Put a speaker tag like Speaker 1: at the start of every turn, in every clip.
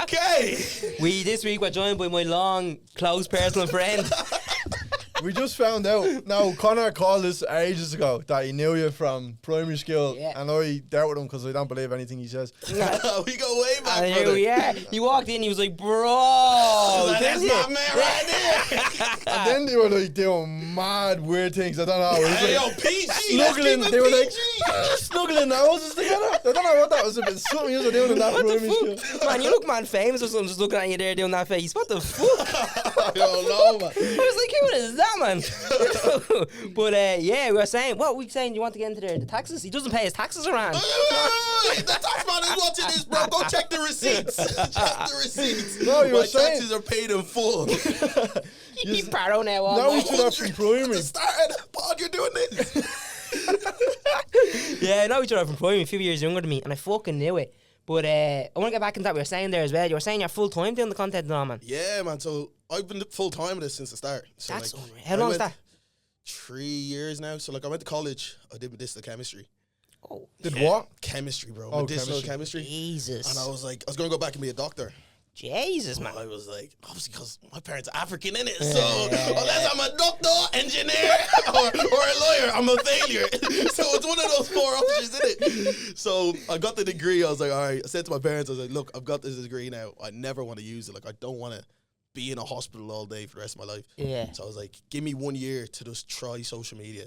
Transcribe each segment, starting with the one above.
Speaker 1: Okay.
Speaker 2: This week we're joined by my long, close personal friend.
Speaker 3: We just found out. Now, Conor called us ages ago that he knew you from primary school.
Speaker 2: Yeah.
Speaker 3: And I dealt with him because I don't believe anything he says.
Speaker 1: We go way back,
Speaker 2: And here
Speaker 1: brother.
Speaker 2: we are. He walked in, he was like, bro.
Speaker 1: That's my man right there.
Speaker 3: And then they were like doing mad weird things. I don't know. It was
Speaker 1: Hey,
Speaker 3: like
Speaker 1: yo, PG.
Speaker 3: snuggling.
Speaker 1: Let's
Speaker 3: They
Speaker 1: keep
Speaker 3: were
Speaker 1: it
Speaker 3: like
Speaker 1: PG.
Speaker 3: snuggling noses together. I don't know what that was about. Something you were doing in that
Speaker 2: What
Speaker 3: primary
Speaker 2: the
Speaker 3: school.
Speaker 2: fuck? Man, you look man famous or something just looking at you there doing that face. What the fuck?
Speaker 1: Yo, no, man.
Speaker 2: I was like, who is that, man? But yeah, we were saying, what were we saying? You want to get into the taxes? He doesn't pay his taxes around.
Speaker 1: The tax man is watching this, bro. Go check the receipts. Check the receipts.
Speaker 3: No, you were
Speaker 1: My
Speaker 3: saying-
Speaker 1: taxes are paid in full.
Speaker 2: You paro now. all
Speaker 3: Now we
Speaker 2: night.
Speaker 3: should have from primary.
Speaker 1: Start of the pod, you're doing this.
Speaker 2: Yeah, no, each other from primary, a few years younger than me, and I fucking knew it. But I want to get back into that we were saying there as well. You were saying you're full time doing the content now, man.
Speaker 1: Yeah, man. So I've been full time with this since the start. So
Speaker 2: That's
Speaker 1: like,
Speaker 2: unreal. How long is that?
Speaker 1: 3 years now. So like I went to college. I did medicinal chemistry.
Speaker 2: Oh,
Speaker 3: Did what?
Speaker 1: Chemistry, bro.
Speaker 3: Oh,
Speaker 1: Medicinal chemistry.
Speaker 2: Jesus.
Speaker 1: And I was going to go back and be a doctor.
Speaker 2: Jesus, man.
Speaker 1: I was like, obviously, because my parents are African in it. So unless I'm a doctor, engineer, or a lawyer, I'm a failure. So it's one of those 4 options, isn't it? So I got the degree. I was like, all right. I said to my parents, I was like, look, I've got this degree now. I never want to use it. Like, I don't want to be in a hospital all day for the rest of my life.
Speaker 2: Yeah.
Speaker 1: So I was like, give me 1 year to just try social media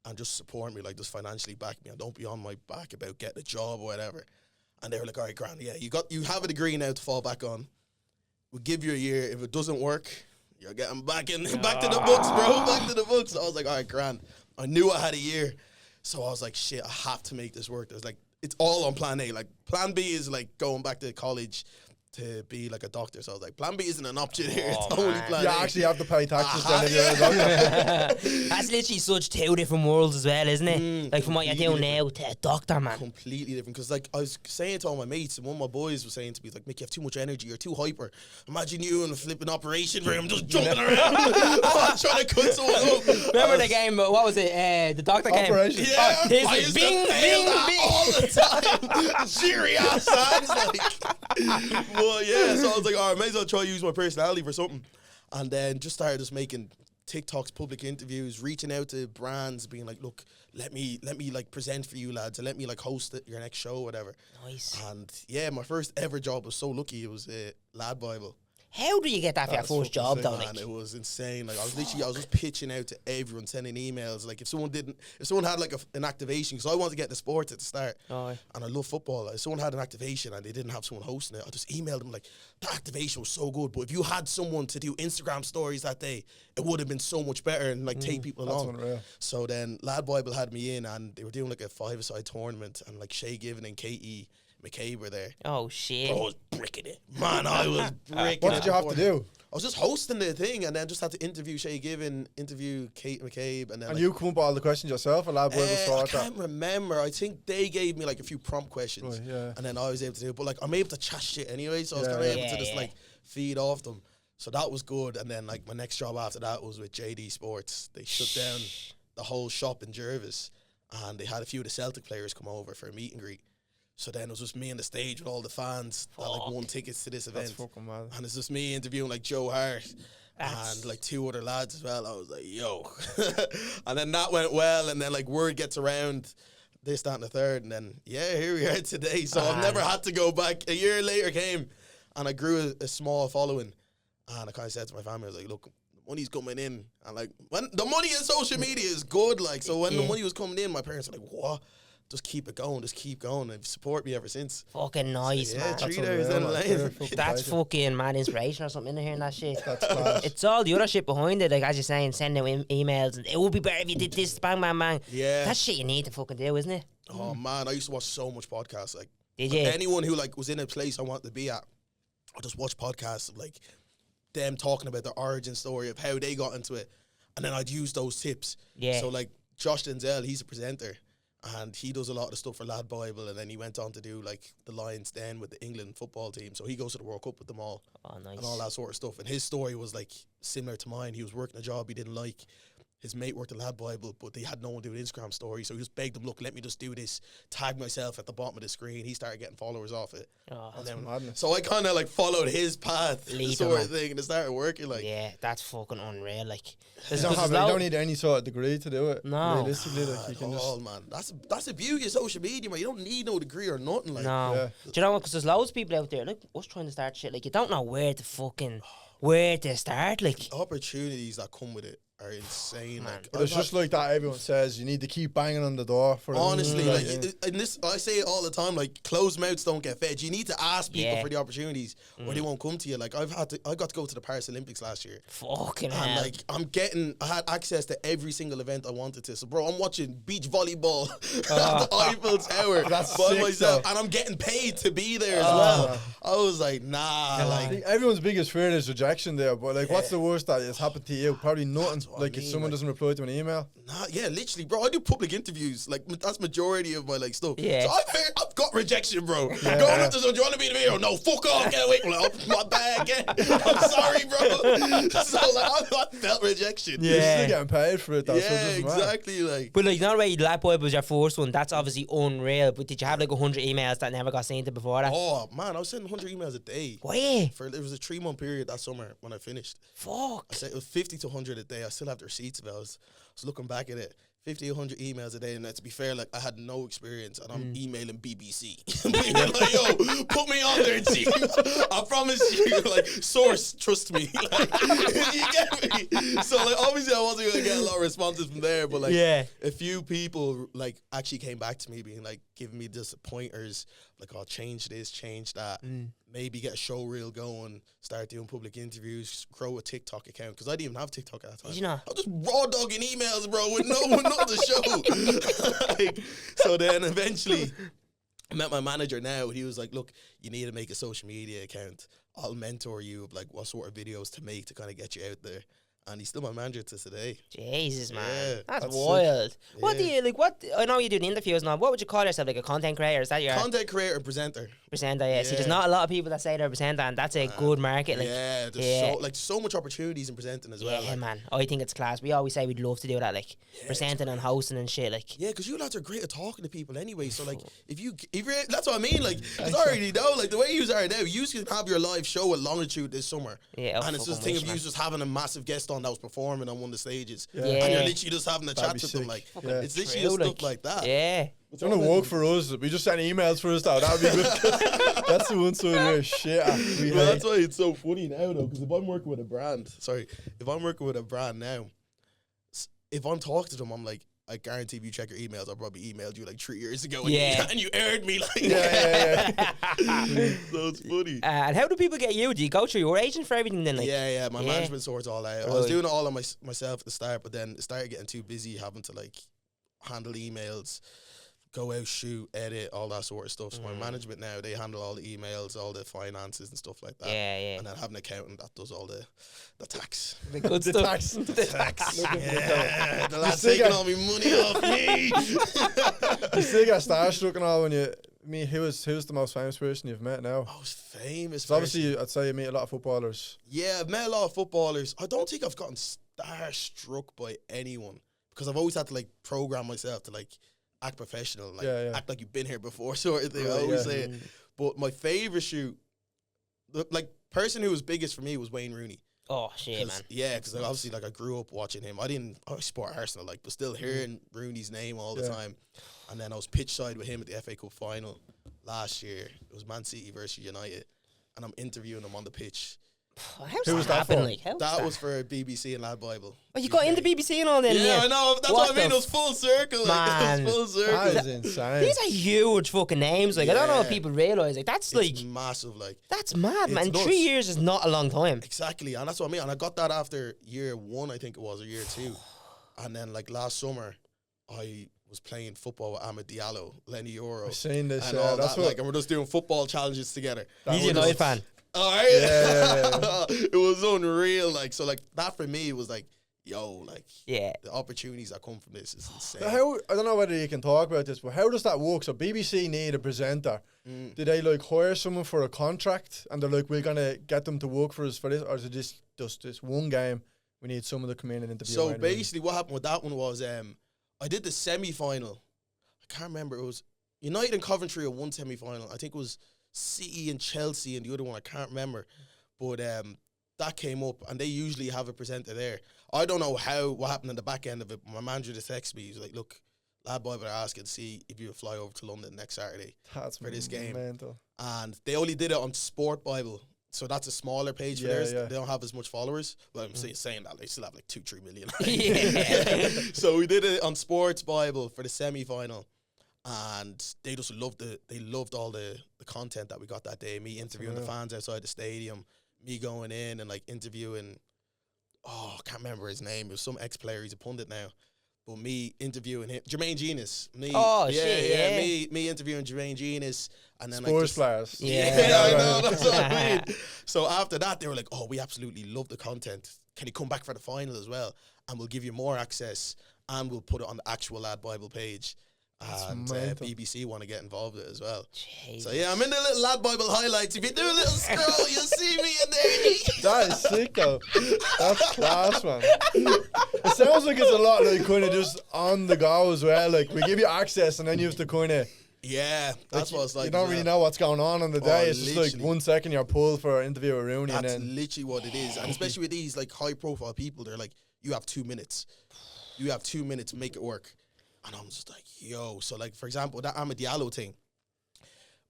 Speaker 1: and just support me, like just financially back me, and don't be on my back about getting a job or whatever. And they were like, all right, grand, yeah, you have a degree now to fall back on. We'll give you a year. If it doesn't work, you're getting back to the books, bro. Back to the books. I was like, all right, grand. I knew I had a year. So I was like, shit, I have to make this work. There's like, it's all on plan A. Like, plan B is like going back to college to be like a doctor. So I was like, plan B isn't an option here. It's only plan
Speaker 3: You
Speaker 1: A.
Speaker 3: actually have to pay taxes then if you're a doctor.
Speaker 2: That's literally such 2 different worlds as well, isn't it? Like from what you're doing
Speaker 1: completely
Speaker 2: now to a doctor, man.
Speaker 1: Completely different, because like I was saying to all my mates, and one of my boys was saying to me, like, Mick, you have too much energy, you're too hyper. Imagine you in a flipping operation room just jumping around trying to cut someone up.
Speaker 2: Remember the game, what was it? The doctor game.
Speaker 3: Operation.
Speaker 1: Yeah,
Speaker 2: His
Speaker 1: I used
Speaker 2: bing,
Speaker 1: to fail
Speaker 2: bing,
Speaker 1: that
Speaker 2: bing.
Speaker 1: all the time. Cheery ass sounds like. Well, yeah, so I was like, all right, may as well try to use my personality for something. And then just started just making TikToks, public interviews, reaching out to brands, being like, look, let me like present for you lads, and let me like host your next show, whatever.
Speaker 2: Nice.
Speaker 1: And yeah, my first ever job was so lucky. It was LADbible.
Speaker 2: How do you get that for your
Speaker 3: That's
Speaker 2: first job,
Speaker 3: fucking
Speaker 2: though?
Speaker 1: Man,
Speaker 2: Like?
Speaker 1: it was insane. Like I was just pitching out to everyone, sending emails. Like if someone had like an activation, because I wanted to get into sports at the start,
Speaker 2: Oh,
Speaker 1: and I love football. If someone had an activation and they didn't have someone hosting it, I just emailed them like, the activation was so good, but if you had someone to do Instagram stories that day, it would have been so much better and like take people
Speaker 3: That's
Speaker 1: along.
Speaker 3: unreal.
Speaker 1: So then LADbible had me in, and they were doing like a 5-a-side tournament, and like Shay Given and Katie McCabe were there.
Speaker 2: Oh, shit.
Speaker 1: I was bricking it. Man, I was bricking
Speaker 3: What
Speaker 1: it.
Speaker 3: did you have to do?
Speaker 1: I was just hosting the thing, and then just had to interview Shay Given, interview Kate McCabe, and then
Speaker 3: And
Speaker 1: like,
Speaker 3: you come up with all the questions yourself, or LADbible
Speaker 1: I
Speaker 3: sort
Speaker 1: can't
Speaker 3: that?
Speaker 1: remember. I think they gave me like a few prompt questions,
Speaker 3: Right, yeah.
Speaker 1: and then I was able to do it. But like I'm able to chat shit anyway, so I was
Speaker 3: Yeah,
Speaker 1: kind of
Speaker 3: yeah.
Speaker 1: able to just
Speaker 2: Yeah.
Speaker 1: like feed off them. So that was good. And then like my next job after that was with JD Sports. They shut down the whole shop in Jervis, and they had a few of the Celtic players come over for a meet and greet. So then it was just me on the stage with all the fans that like won tickets to this event.
Speaker 3: That's fucking mad.
Speaker 1: And it's just me interviewing like Joe Hart and like 2 other lads as well. I was like, yo. And then that went well, and then like word gets around, this, that, and the third, and then yeah, here we are today. So I've never had to go back. A year later came, and I grew a small following, and I kind of said to my family, I was like, look, the money's coming in, and like when the money in social media is good, like so when the money was coming in, my parents were like, what? Just keep it going, just keep going. They've supported me ever since.
Speaker 2: Fucking nice,
Speaker 1: Yeah,
Speaker 2: man.
Speaker 1: treat
Speaker 3: That's
Speaker 1: hours
Speaker 3: unreal,
Speaker 1: in
Speaker 3: man.
Speaker 1: lane.
Speaker 3: Fair fucking
Speaker 2: That's
Speaker 3: play.
Speaker 2: fucking mad inspiration or something in hearing that shit.
Speaker 3: That's class.
Speaker 2: It's all the other shit behind it, like as you're saying, sending out emails, and it would be better if you did this, bang, bang, bang.
Speaker 1: Yeah.
Speaker 2: That's shit you need to fucking do, isn't it?
Speaker 1: Oh man, I used to watch so much podcasts. Like
Speaker 2: Did you?
Speaker 1: anyone who like was in a place I wanted to be at, I just watch podcasts of like them talking about their origin story of how they got into it, and then I'd use those tips.
Speaker 2: Yeah.
Speaker 1: So like Josh Denzel, he's a presenter, and he does a lot of the stuff for LADbible, and then he went on to do like the Lions Den with the England football team. So he goes to the World Cup with them all.
Speaker 2: Oh, nice.
Speaker 1: And all that sort of stuff. And his story was like similar to mine. He was working a job he didn't like. his mate worked at LADbible, but they had no one doing Instagram stories, so he just begged them, look, let me just do this, tag myself at the bottom of the screen. He started getting followers off it.
Speaker 2: Oh,
Speaker 1: And
Speaker 3: That's
Speaker 1: then,
Speaker 3: madness.
Speaker 1: so I kind of like followed his path,
Speaker 2: Lead
Speaker 1: sort
Speaker 2: him,
Speaker 1: of thing, and it started working. Like,
Speaker 2: yeah, that's fucking unreal. Like,
Speaker 3: You don't need any sort of degree to do it.
Speaker 2: No.
Speaker 3: Realistically, like, you can just...
Speaker 1: man, that's the beauty of social media, man. You don't need no degree or nothing. Like,
Speaker 2: no.
Speaker 3: Yeah.
Speaker 2: Do you know what? Because there's loads of people out there, like us trying to start shit. Like, you don't know where to start. Like,
Speaker 1: opportunities that come with it are insane.
Speaker 2: Man.
Speaker 1: Like,
Speaker 3: But it's just like that everyone says, you need to keep banging on the door for it.
Speaker 1: honestly, like,
Speaker 3: yeah.
Speaker 1: and this, I say it all the time, like, closed mouths don't get fed. You need to ask people
Speaker 2: Yeah.
Speaker 1: for the opportunities or they won't come to you. Like, I got to go to the Paris Olympics last year.
Speaker 2: fucking
Speaker 1: And
Speaker 2: hell.
Speaker 1: like I had access to every single event I wanted to. So bro, I'm watching beach volleyball at the Eiffel Tower
Speaker 3: That's
Speaker 1: by
Speaker 3: sick,
Speaker 1: myself,
Speaker 3: though.
Speaker 1: and I'm getting paid to be there as well. I was like, nah,
Speaker 3: I
Speaker 1: like
Speaker 3: think everyone's biggest fear is rejection there, but like, what's the worst that has happened to you? Probably nothing.
Speaker 1: what I
Speaker 3: Like, if
Speaker 1: mean,
Speaker 3: someone
Speaker 1: like-
Speaker 3: doesn't reply to an email.
Speaker 1: nah, yeah, literally, bro. I do public interviews. Like that's majority of my like stuff.
Speaker 2: Yeah.
Speaker 1: So I've got rejection, bro. Going up to someone, do you want to be in the video? No, fuck off, get away. Like, oh, my bad again. I'm sorry, bro. So like I felt rejection.
Speaker 2: Yeah.
Speaker 3: You're still getting paid for it, though. so it
Speaker 1: Yeah,
Speaker 3: doesn't matter.
Speaker 1: exactly. Like.
Speaker 2: But like, not way LADbible was your first one. That's obviously unreal. But did you have like 100 emails that never got sent to before that?
Speaker 1: Oh man, I was sending 100 emails a day.
Speaker 2: What? Yeah.
Speaker 1: It was a 3-month period that summer when I finished.
Speaker 2: Fuck.
Speaker 1: I said it was 50 to 100 a day. I still have the receipts of it. I was looking back at it. 50 to 100 emails a day, and to be fair, like I had no experience, and I'm emailing BBC. Like, yo, put me on there, G. I promise you, like, source, trust me. Like, you get me? So like, obviously, I wasn't gonna get a lot of responses from there, but like,
Speaker 2: Yeah.
Speaker 1: a few people like actually came back to me, being like, giving me just pointers, like, I'll change this, change that. Maybe get a show reel going, start doing public interviews, grow a TikTok account, because I didn't even have TikTok at that time.
Speaker 2: Did you not?
Speaker 1: I was just raw dogging emails, bro, with nothing to show. Like, so then eventually I met my manager now, and he was like, look, you need to make a social media account. I'll mentor you of like what sort of videos to make to kind of get you out there. And he's still my manager to today.
Speaker 2: Jesus, man.
Speaker 1: Yeah,
Speaker 2: that's
Speaker 3: that's
Speaker 2: wild. What do
Speaker 1: Yeah.
Speaker 2: you, like, what, I know you do the interviews now. What would you call yourself? Like a content creator? Is that your
Speaker 1: Content creator and presenter.
Speaker 2: presenter? Yeah. See, there's
Speaker 1: Yeah.
Speaker 2: not a lot of people that say they're a presenter, and that's a good market. Like,
Speaker 1: Yeah, there's
Speaker 2: yeah.
Speaker 1: so much opportunities in presenting as well.
Speaker 2: yeah,
Speaker 1: like.
Speaker 2: man. I think it's class. We always say we'd love to do that, like presenting and hosting and shit. Like,
Speaker 1: Yeah, because you lads are great at talking to people anyway. So like, if you're, that's what I mean. Like, 'cause I already know, like the way you are now, you can have your live show at Longitude this summer.
Speaker 2: Yeah,
Speaker 1: and it's just a
Speaker 2: fucking
Speaker 1: thing of
Speaker 2: wish,
Speaker 1: you
Speaker 2: man.
Speaker 1: just having a massive guest on that was performing on one of the stages,
Speaker 3: Yeah.
Speaker 1: and
Speaker 2: Yeah.
Speaker 1: you're literally just having a
Speaker 3: That'd
Speaker 1: chat
Speaker 3: be
Speaker 1: to them.
Speaker 3: sick.
Speaker 1: Like,
Speaker 3: Yeah.
Speaker 1: it's literally
Speaker 2: True,
Speaker 1: just stuff like that.
Speaker 2: yeah.
Speaker 3: It's gonna work for us. We just send emails for us, though. That would be good. That's the one side of shit. We
Speaker 1: Well,
Speaker 3: hate.
Speaker 1: that's why it's so funny now, though, because if I'm working with a brand, now, if I'm talking to them, I'm like, I guarantee if you check your emails, I probably emailed you like 3 years ago, and,
Speaker 2: Yeah.
Speaker 1: and you aired me like,
Speaker 3: Yeah.
Speaker 1: so it's funny.
Speaker 2: And how do people get you? Do you go through your agent for everything then? Like,
Speaker 1: Yeah, my
Speaker 2: Yeah.
Speaker 1: management sorts all out. I
Speaker 2: Really?
Speaker 1: was doing it all on myself at the start, but then it started getting too busy having to like handle emails, go out, shoot, edit, all that sort of stuff. So my management now, they handle all the emails, all the finances and stuff like that.
Speaker 2: Yeah.
Speaker 1: And then have an accountant that does all the tax.
Speaker 2: The good
Speaker 3: The
Speaker 2: stuff.
Speaker 3: tax.
Speaker 2: The tax.
Speaker 1: Yeah, the lad's
Speaker 3: still
Speaker 1: taking
Speaker 3: get-
Speaker 1: all my money off me.
Speaker 3: You still get starstruck and all when you. I mean, who's the most famous person you've met now?
Speaker 1: I was famous.
Speaker 3: So obviously, I'd say you meet a lot of footballers.
Speaker 1: Yeah, I've met a lot of footballers. I don't think I've gotten starstruck by anyone because I've always had to like program myself to like act professional, like act like you've been here before, sort of thing. I
Speaker 3: Right,
Speaker 1: always
Speaker 3: yeah.
Speaker 1: say it. But my favorite shoot, the like person who was biggest for me was Wayne Rooney.
Speaker 2: Oh shit, man.
Speaker 1: Yeah, because obviously like I grew up watching him. I support Arsenal, like, but still hearing Rooney's name all the
Speaker 3: Yeah.
Speaker 1: time. And then I was pitch side with him at the FA Cup final last year. It was Man City versus United, and I'm interviewing him on the pitch.
Speaker 2: How's
Speaker 3: Who
Speaker 2: that
Speaker 3: was that
Speaker 2: happen?
Speaker 3: for?
Speaker 2: Like, how's
Speaker 1: That was for BBC and LADbible.
Speaker 2: Oh, you got into BBC and all then?
Speaker 1: Yeah, I know. That's what I mean. It was full circle. Like,
Speaker 2: Man.
Speaker 1: it was full circle.
Speaker 3: That is insane.
Speaker 2: These are huge fucking names. Like, I don't know if
Speaker 1: Yeah.
Speaker 2: people realise. Like, that's like,
Speaker 1: It's massive, like.
Speaker 2: that's mad,
Speaker 1: it's
Speaker 2: man.
Speaker 1: nuts.
Speaker 2: 3 years is not a long time.
Speaker 1: Exactly, and that's what I mean. And I got that after year 1, I think it was, or year 2. And then, like, last summer, I was playing football with Ahmed Diallo, Lenny Euro,
Speaker 3: I've seen this.
Speaker 1: and all
Speaker 3: That's
Speaker 1: that.
Speaker 3: what.
Speaker 1: Like, and we're just doing football challenges together.
Speaker 2: He's a
Speaker 3: was-
Speaker 2: United fan.
Speaker 1: All right.
Speaker 3: Yeah.
Speaker 1: It was unreal. Like, so, like, that for me was like, yo, like,
Speaker 2: Yeah.
Speaker 1: the opportunities that come from this is insane.
Speaker 3: How, I don't know whether you can talk about this, but how does that work? So BBC need a presenter. Do they like hire someone for a contract and they're like, we're gonna get them to work for us for this, or is it just this one game we need someone to come in and interview.
Speaker 1: So
Speaker 3: Wayne Rooney.
Speaker 1: basically, what happened with that one was I did the semi-final. I can't remember. It was United and Coventry at one semi-final. I think it was City and Chelsea and the other one. I can't remember. But that came up, and they usually have a presenter there. I don't know what happened in the back end of it. My manager just texted me. He's like, look, LADbible are asking to see if you would fly over to London next Saturday for this game.
Speaker 3: Mental.
Speaker 1: And they only did it on Sport Bible. So that's a smaller page for theirs.
Speaker 3: Yeah.
Speaker 1: They don't have as much followers. But I'm saying that they still have like 2-3 million.
Speaker 2: Yeah.
Speaker 1: So we did it on Sports Bible for the semi-final. And they just loved all the content that we got that day. Me interviewing the fans outside the stadium, me going in and like interviewing, I can't remember his name. It was some ex-player. He's a pundit now. But me interviewing him, Jermaine Genius. Me interviewing Jermaine Genius, and then
Speaker 3: Spurs players.
Speaker 1: Yeah, I know, that's what I mean. So after that, they were like, "Oh, we absolutely love the content. Can you come back for the final as well? And we'll give you more access, and we'll put it on the actual LADbible page." And BBC want to get involved with it as well.
Speaker 2: Jeez.
Speaker 1: So yeah, I'm in the little LADbible highlights. If you do a little scroll, you'll see me in there.
Speaker 3: That is sick though. That's class, man. It sounds like it's a lot like kind of just on the go as well. Like we give you access and then you have to kind of.
Speaker 1: Yeah, that's what it's like.
Speaker 3: You don't really know what's going on the day. It's just like
Speaker 1: literally.
Speaker 3: 1 second you're pulled for an interview with Rooney.
Speaker 1: That's
Speaker 3: and then
Speaker 1: literally what it is. And especially with these like high profile people, they're like, you have 2 minutes. You have 2 minutes, make it work. And I'm just like, yo. So like, for example, that Amad Diallo thing,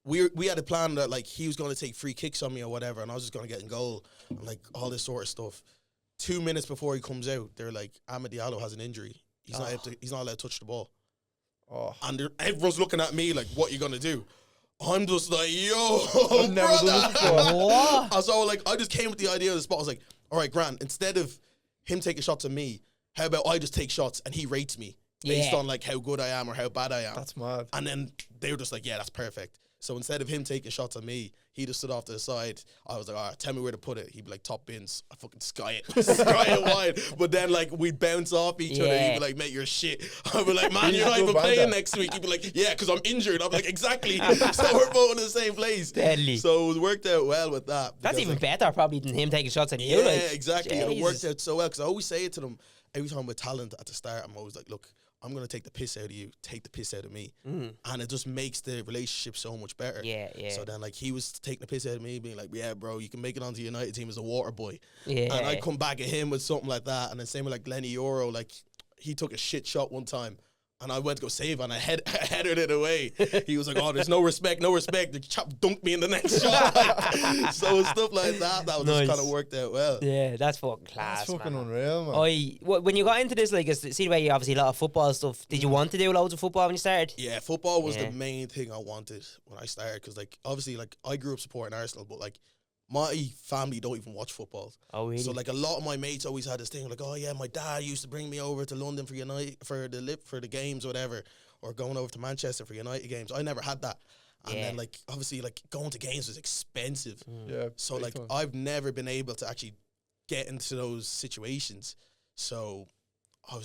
Speaker 1: we had a plan that like he was going to take free kicks on me or whatever, and I was just going to get in goal and like all this sort of stuff. 2 minutes before he comes out, they're like, Amad Diallo has an injury. He's not allowed to touch the ball.
Speaker 3: Oh.
Speaker 1: And everyone's looking at me like, what are you going to do? I'm just like, yo,
Speaker 3: I've never done this before.
Speaker 2: What?
Speaker 1: So like, I just came with the idea of the spot. I was like, all right, Grant, instead of him taking shots at me, how about I just take shots and he rates me based on like how good I am or how bad I am.
Speaker 3: That's mad.
Speaker 1: And then they were just like, yeah, that's perfect. So instead of him taking shots at me, he just stood off to the side. I was like, all right, tell me where to put it. He'd be like, top bins. I fucking sky it wide. But then like we'd bounce off each other. He'd be like, mate, you're shit. I'd be like, man, you're not even playing next week. He'd be like, yeah, because I'm injured. I'm like, exactly. So we're both in the same place.
Speaker 2: Deadly.
Speaker 1: So it worked out well with that.
Speaker 2: That's even better probably than him taking shots at you.
Speaker 1: Yeah,
Speaker 2: like,
Speaker 1: exactly.
Speaker 2: Jesus.
Speaker 1: It worked out so well because I always say it to them every time with talent at the start. I'm always like, look, I'm going to take the piss out of you, take the piss out of me. And it just makes the relationship so much better.
Speaker 2: Yeah.
Speaker 1: So then, like, he was taking the piss out of me, being like, yeah, bro, you can make it onto the United team as a water boy.
Speaker 2: Yeah.
Speaker 1: And I come back at him with something like that. And then same with, like, Glennie Euro, like, he took a shit shot one time. And I went to go save, and I headed it away. He was like, "Oh, there's no respect, no respect." The chap dunked me in the next shot. Like, so stuff like that, that was just kind of worked out well.
Speaker 2: Yeah, that's fucking class.
Speaker 3: That's fucking
Speaker 2: man.
Speaker 3: unreal, man.
Speaker 2: When you got into this, like, see the way you obviously a lot of football stuff. Did you want to do loads of football when you started?
Speaker 1: Yeah, football was the main thing I wanted when I started because, like, obviously, like, I grew up supporting Arsenal, but like, my family don't even watch football.
Speaker 2: Oh, really?
Speaker 1: So like a lot of my mates always had this thing like, oh yeah, my dad used to bring me over to London for the games or whatever, or going over to Manchester for United games. I never had that. And then like obviously like going to games was expensive.
Speaker 3: Yeah.
Speaker 1: So like I've never been able to actually get into those situations. So I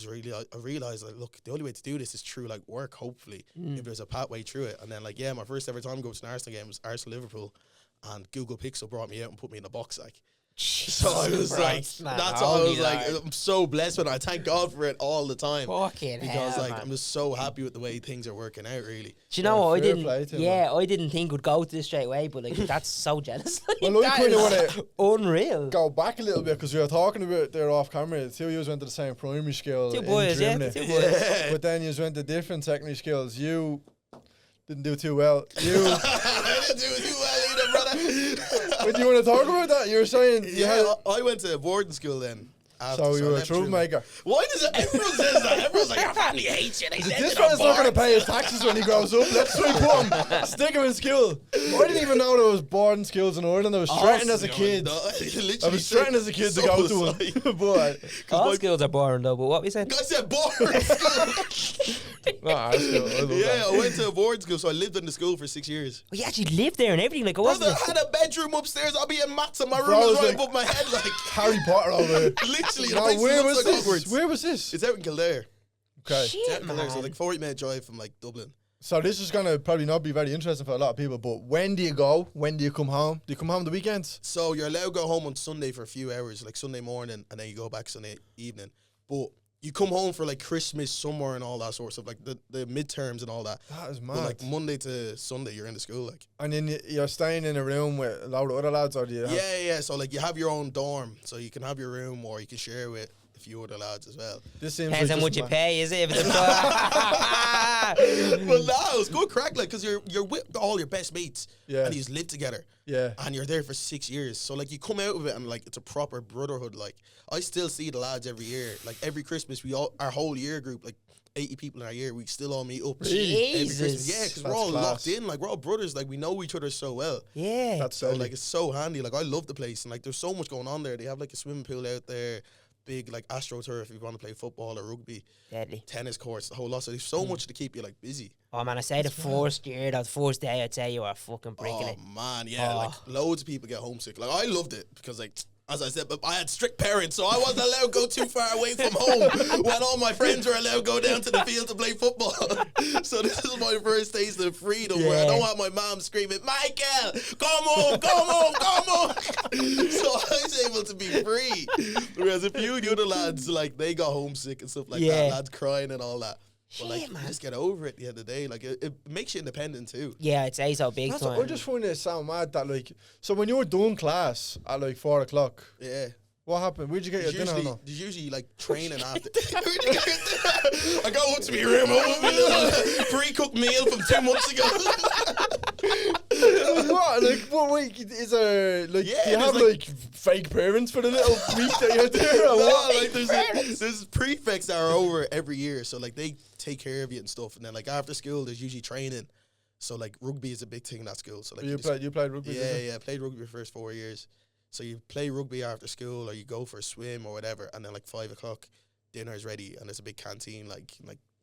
Speaker 1: realized like, look, the only way to do this is through like work, hopefully, if there's a pathway through it. And then like, yeah, my first ever time going to an Arsenal game was Arsenal-Liverpool. And Google Pixel brought me out and put me in the box, like. So I was I'm so blessed with it. I thank God for it all the time.
Speaker 2: Fucking
Speaker 1: because
Speaker 2: hell,
Speaker 1: like
Speaker 2: man.
Speaker 1: I'm just so happy with the way things are working out, really.
Speaker 2: Do you know what?
Speaker 3: fair play to him,
Speaker 2: I didn't think would go to this straight away, but like that's so jealous. Like,
Speaker 3: Well, I
Speaker 2: that
Speaker 3: kind of
Speaker 2: is
Speaker 3: want to
Speaker 2: unreal.
Speaker 3: go back a little bit because we were talking about there off camera. The two of you went to the same primary school.
Speaker 2: Two
Speaker 3: in
Speaker 2: boys, yeah.
Speaker 3: Drimnagh.
Speaker 2: Two boys.
Speaker 3: But then you went to different secondary schools. You didn't do too well. You.
Speaker 1: I didn't do too well either, brother.
Speaker 3: But do you want to talk about that? You were saying you had.
Speaker 1: I went to boarding school then.
Speaker 3: So you
Speaker 1: I
Speaker 3: were a
Speaker 1: left Drimnagh.
Speaker 3: troublemaker.
Speaker 1: Why does everyone says that? Everyone's like, your family hates you. They send
Speaker 3: This
Speaker 1: you to
Speaker 3: man's not going to
Speaker 1: boarding
Speaker 3: pay his taxes when he grows up. Let's put him. Stick him in school. I didn't even know there was boarding schools in Ireland. I was threatened as a kid. I was threatened as a kid to go to one. But
Speaker 2: All schools are boring though, but what we said?
Speaker 1: I said boarding school. I went to a boarding school, so I lived in the school for 6 years.
Speaker 2: Well, you actually lived there and everything, like it
Speaker 1: Brother,
Speaker 2: wasn't.
Speaker 1: I had a bedroom upstairs. I'll be in mats, and my room
Speaker 3: Bro,
Speaker 1: was
Speaker 3: it's
Speaker 1: right
Speaker 3: like
Speaker 1: above my head, like
Speaker 3: Harry Potter over there.
Speaker 1: literally.
Speaker 3: No,
Speaker 1: it makes
Speaker 3: where
Speaker 1: it
Speaker 3: was
Speaker 1: look like
Speaker 3: this?
Speaker 1: Hogwarts.
Speaker 3: Where was this?
Speaker 1: It's out in Kildare.
Speaker 3: Okay.
Speaker 1: It's out
Speaker 2: Shit,
Speaker 1: in Kildare, so
Speaker 2: man.
Speaker 1: like 40-minute drive from like Dublin.
Speaker 3: So this is gonna probably not be very interesting for a lot of people, but when do you go? When do you come home? Do you come home the weekends?
Speaker 1: So you're allowed to go home on Sunday for a few hours, like Sunday morning, and then you go back Sunday evening. But you come home for like Christmas, summer, and all that sort of stuff, like the midterms and all that.
Speaker 3: That is mad.
Speaker 1: But like Monday to Sunday, you're in the school, like.
Speaker 3: And then you're staying in a room with a lot of other lads, or do you?
Speaker 1: Yeah. So like you have your own dorm, so you can have your room, or you can share with a few other lads as well.
Speaker 3: This seems
Speaker 2: Depends
Speaker 3: like
Speaker 2: how much you pay, is it? If it's
Speaker 1: But no, it's good crack, like, because you're with all your best mates,
Speaker 3: Yeah.
Speaker 1: and you live together.
Speaker 3: Yeah.
Speaker 1: And you're there for 6 years. So, like, you come out of it and, like, it's a proper brotherhood. Like, I still see the lads every year. Like, every Christmas, our whole year group, like, 80 people in our year, we still all meet up.
Speaker 3: Really?
Speaker 1: Every Christmas. Yeah, because we're
Speaker 3: That's
Speaker 1: all
Speaker 3: class.
Speaker 1: locked in. Like, we're all brothers. Like, we know each other so well.
Speaker 2: Yeah.
Speaker 3: That's
Speaker 1: So,
Speaker 3: so
Speaker 1: like, it's so handy. Like, I love the place. And, like, there's so much going on there. They have, like, a swimming pool out there, big, like, AstroTurf if you want to play football or rugby,
Speaker 2: Deadly.
Speaker 1: tennis courts, the whole lot. So there's so much to keep you, like, busy.
Speaker 2: Oh man, I say the first year, that first day, I'd say you were fucking breaking it.
Speaker 1: Man, yeah,
Speaker 2: Oh.
Speaker 1: like loads of people get homesick. Like I loved it because, like, as I said, but I had strict parents, so I wasn't allowed to go too far away from home when all my friends were allowed to go down to the field to play football. So this is my first taste of freedom where I
Speaker 2: Yeah.
Speaker 1: don't want my mom screaming, Michael, come home, come home, come home. So I was able to be free. Whereas a few of the other lads, like, they got homesick and stuff like
Speaker 2: Yeah.
Speaker 1: that, lads crying and all that. But, like,
Speaker 2: Shit,
Speaker 1: you
Speaker 2: man.
Speaker 1: just get over it at the end of the day. Like, it makes you independent too.
Speaker 2: Yeah, I'd say so big
Speaker 3: That's
Speaker 2: time.
Speaker 3: I just find it so mad that, like, so when you were doing class at like 4 o'clock,
Speaker 1: Yeah.
Speaker 3: what happened? Where'd you get your dinner? No?
Speaker 1: There's usually like training after. I go up to my room, I want my little pre-cooked meal from 2 months ago.
Speaker 3: What? Like, what week is there? Like,
Speaker 1: Yeah,
Speaker 3: do you
Speaker 1: there's
Speaker 3: have like fake parents for the little week that you're there? Or
Speaker 1: No,
Speaker 3: what?
Speaker 1: like there's prefects that are over every year, so like they take care of you and stuff. And then like after school, there's usually training. So like rugby is a big thing in that school. So like
Speaker 3: You played rugby?
Speaker 1: Yeah,
Speaker 3: did you?
Speaker 1: yeah, I played rugby the first 4 years. So you play rugby after school, or you go for a swim or whatever, and then like 5 o'clock, dinner is ready, and there's a big canteen, like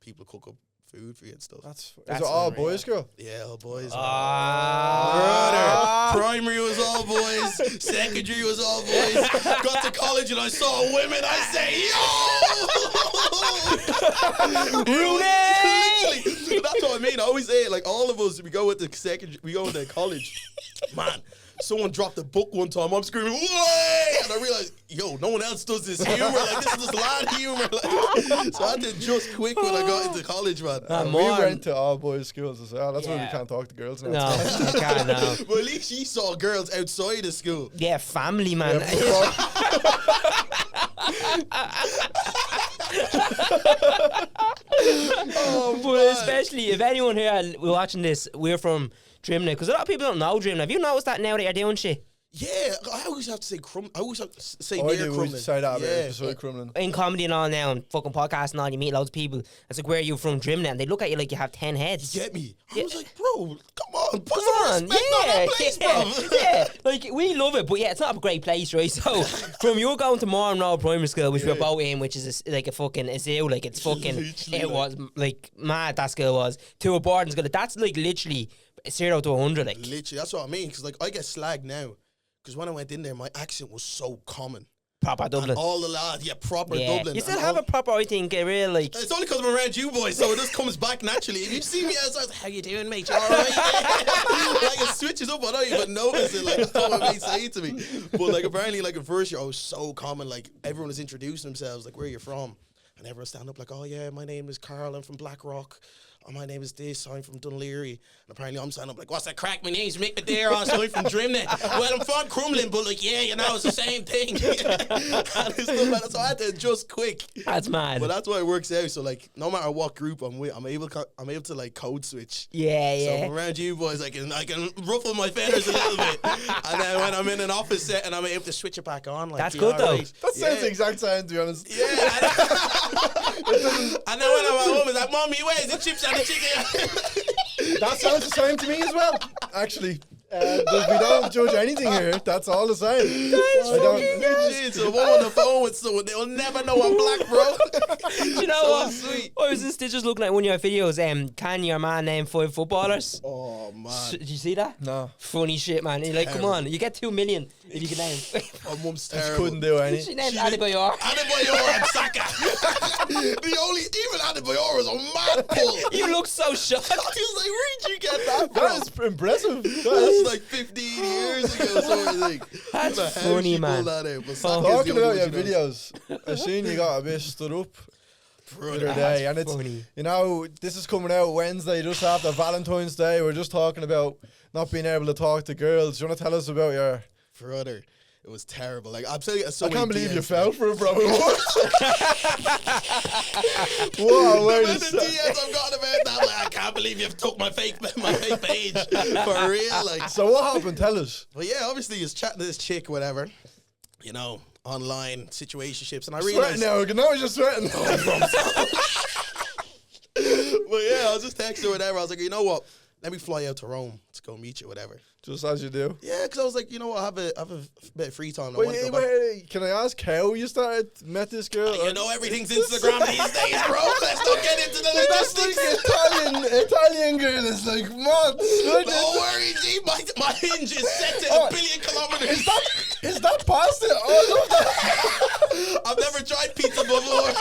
Speaker 1: people cook up food for you and stuff.
Speaker 3: Is
Speaker 2: That's
Speaker 3: it all
Speaker 2: unreal.
Speaker 3: boys school?
Speaker 1: Yeah, all boys.
Speaker 2: Ah.
Speaker 1: Brother, primary was all boys, secondary was all boys. Got to college and I saw women. I say, yo,
Speaker 2: Rooney!
Speaker 1: Literally, that's what I mean. I always say it, like all of us. We go into college, man. Someone dropped a book one time. I'm screaming, "Way!" And I realized, yo, no one else does this humor. Like, this is just lad humor. Like, so I had to adjust quick when I got into college, man.
Speaker 3: We went to all boys schools as well. That's why we
Speaker 2: Yeah.
Speaker 3: can't talk to girls now.
Speaker 2: No, you can't now.
Speaker 1: But at least she saw girls outside of school.
Speaker 2: Yeah, family, man. But especially if anyone here watching this, we're from Drimnagh, because a lot of people don't know Drimnagh. Have you noticed that now that you're doing shit?
Speaker 1: Yeah, I always have to say I always have to say
Speaker 3: I
Speaker 1: near
Speaker 3: do
Speaker 1: Crumlin.
Speaker 3: say that about
Speaker 1: Yeah.
Speaker 3: beside Crumlin.
Speaker 2: In comedy and all now, and fucking podcasts and all, you meet loads of people. It's like, where are you from, Drimnagh? And they look at you like you have 10 heads.
Speaker 1: Get me? I
Speaker 2: Yeah.
Speaker 1: was like, bro, come on, put
Speaker 2: Come
Speaker 1: some
Speaker 2: on,
Speaker 1: respect on that place, bro.
Speaker 2: yeah. Like, we love it, but yeah, it's not a great place, right? So, from you going to Moran Road Primary School, which we're both in, which is like a fucking a zoo, like it's fucking,
Speaker 1: Literally,
Speaker 2: it
Speaker 1: like-
Speaker 2: was like mad. That school was to a boarding school. That's like literally 0 to 100. Like,
Speaker 1: Literally, that's what I mean. Because like I get slagged now. Because when I went in there, my accent was so common.
Speaker 2: proper Dublin.
Speaker 1: And all the lads, yeah, proper
Speaker 2: Yeah,
Speaker 1: Dublin.
Speaker 2: you still
Speaker 1: And
Speaker 2: have
Speaker 1: all-
Speaker 2: a proper, I think, a real like.
Speaker 1: It's only because I'm around you boys, so it just comes back naturally. If you see me outside, how you doing, mate? You all right? Like, it switches up. I don't even notice it. Like, that's what my mates say to me. But, like, apparently, like, at first year, I was so common. Like, everyone was introducing themselves, like, where you're from. And everyone stand up like, oh, yeah, my name is Carl. I'm from Blackrock. Oh, my name is this. I'm from Dunleary. And apparently, I'm standing up like, what's that crack? My name's Mick Medeiros. I'm from Drimnagh. Well, I'm from Crumlin, but, like, yeah, you know, it's the same thing. And it's stuff like that. So I had to adjust quick.
Speaker 2: That's mad.
Speaker 1: But that's why it works out. So like, no matter what group I'm with, I'm able to like code switch.
Speaker 2: Yeah,
Speaker 1: So
Speaker 2: yeah.
Speaker 1: if I'm around you boys, I can ruffle my feathers a little bit, and then when I'm in an office setting, I'm able to switch it back on. Like,
Speaker 2: That's
Speaker 1: you
Speaker 2: good,
Speaker 1: know,
Speaker 2: though.
Speaker 1: right?
Speaker 3: That sounds the
Speaker 1: Yeah.
Speaker 3: exact same, to be honest.
Speaker 1: Yeah. And then when I'm at home, it's like, Mommy, where's the chips and the chicken?
Speaker 3: That sounds the same to me as well, actually. We don't judge anything here. That's all the same.
Speaker 1: Jeez, so if I'm on the phone with someone, they'll never know I'm black, bro.
Speaker 2: Do you know
Speaker 1: So
Speaker 2: what?
Speaker 1: sweet.
Speaker 2: I was in Stitches looking at one of your videos. Can your man name 5 footballers?
Speaker 1: Oh man,
Speaker 2: Did you see that?
Speaker 3: No.
Speaker 2: Funny shit, man. You're like, come on, you get 2 million if you can name.
Speaker 1: my mum's
Speaker 3: I
Speaker 1: terrible.
Speaker 3: couldn't do any.
Speaker 2: She named Adebayor.
Speaker 1: Adebayor and Saka. Even Adebayor was a mad pull.
Speaker 2: You look so shocked.
Speaker 1: I was like, where'd you get that from?
Speaker 3: That is impressive.
Speaker 1: That's like 15 years ago, sort of thing.
Speaker 2: That's
Speaker 1: How
Speaker 2: funny,
Speaker 1: she
Speaker 2: man.
Speaker 1: pulled that out, but Saka's the
Speaker 3: Talking
Speaker 1: only
Speaker 3: about your
Speaker 1: one she knows.
Speaker 3: videos, I seen you got a bit stood up the
Speaker 1: Brother,
Speaker 3: other day, and it's
Speaker 2: funny.
Speaker 3: this is coming out Wednesday, just after Valentine's Day. We're just talking about not being able to talk to girls. Do you want to tell us about your?
Speaker 1: brother, it was terrible. Like I'm telling you, so
Speaker 3: I can't
Speaker 1: many
Speaker 3: believe you
Speaker 1: DMs,
Speaker 3: fell for it, bro.
Speaker 1: Wow,
Speaker 3: Whoa,
Speaker 1: the DMs I've gotten about that, like, I can't believe you've took my fake page for real. Like,
Speaker 3: So what happened? Tell us.
Speaker 1: but yeah, obviously he's chatting to this chick, whatever, you know, online situationships, and I
Speaker 3: Sweating
Speaker 1: realized.
Speaker 3: now. Now you're sweating.
Speaker 1: But yeah, I was just texting her, whatever. I was like, you know what? Let me fly out to Rome to go meet you, whatever.
Speaker 3: Just as you do.
Speaker 1: Yeah, because I was like, you know what? I have a bit of free time. I want to go back.
Speaker 3: Wait, can I ask how you met this girl?
Speaker 1: You know everything's Instagram these days, bro. Let's not get into the
Speaker 3: That's like
Speaker 1: logistics.
Speaker 3: Italian girl is like mad.
Speaker 1: Don't worry, G. My hinge is set to a billion kilometers.
Speaker 3: Is that pasta? Oh, I love that.
Speaker 1: I've never tried pizza before.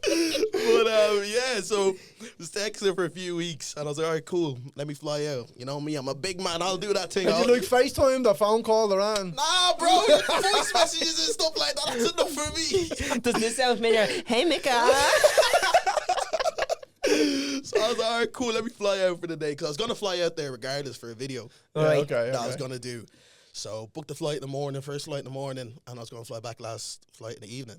Speaker 1: But yeah, so was texting her for a few weeks, and I was like, all right, cool, let me fly out. You know me, I'm a big man. I'll do that thing.
Speaker 3: Did you like FaceTime the phone call around?
Speaker 1: Nah, bro, voice messages and stuff like that. That's enough for me.
Speaker 2: Does this sound familiar? Hey, Mika.
Speaker 1: So I was like, all right, cool, let me fly out for the day, because I was gonna fly out there regardless for a video.
Speaker 2: Right.
Speaker 3: Okay.
Speaker 1: That I was gonna do. So booked the flight in the morning, first flight in the morning, and I was gonna fly back last flight in the evening.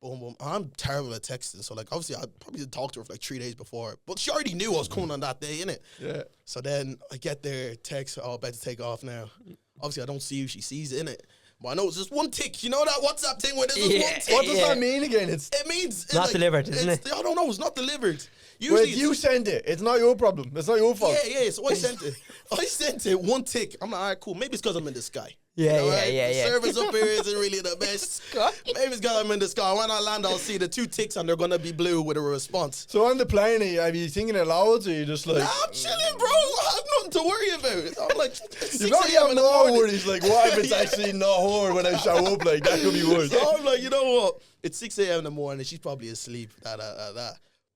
Speaker 1: Boom, boom. I'm terrible at texting, so like obviously I probably didn't talk to her for like 3 days before, but she already knew I was coming on that day, innit?
Speaker 3: Yeah.
Speaker 1: So then I get there, text, oh, about to take off now. Obviously I don't see who she sees in it, but I know it's just one tick. You know that WhatsApp thing where there's just one tick?
Speaker 3: What does that mean again? It
Speaker 1: means
Speaker 2: Not delivered, isn't it?
Speaker 1: I don't know. It's not delivered.
Speaker 3: Well,
Speaker 1: Usually
Speaker 3: you send it. It's not your problem. It's not your fault.
Speaker 1: Yeah. So I sent it. One tick. I'm like, all right, cool. Maybe it's because I'm in the sky.
Speaker 2: Yeah,
Speaker 1: You know,
Speaker 2: yeah,
Speaker 1: right?
Speaker 2: yeah,
Speaker 1: The
Speaker 2: yeah.
Speaker 1: service up here isn't really the best. Maybe it's because I'm in the sky. When I land, I'll see the 2 ticks and they're going to be blue with a response.
Speaker 3: So on the plane, are you thinking it loud, or you just like...
Speaker 1: Nah, I'm chilling, bro. I have nothing to worry about. I'm like, 6
Speaker 3: You probably
Speaker 1: a.m.
Speaker 3: have
Speaker 1: in the
Speaker 3: no
Speaker 1: morning.
Speaker 3: worries, like, what if it's actually not her when I show up? Like, that could be worse.
Speaker 1: So I'm like, you know what? It's 6 a.m. in the morning. She's probably asleep.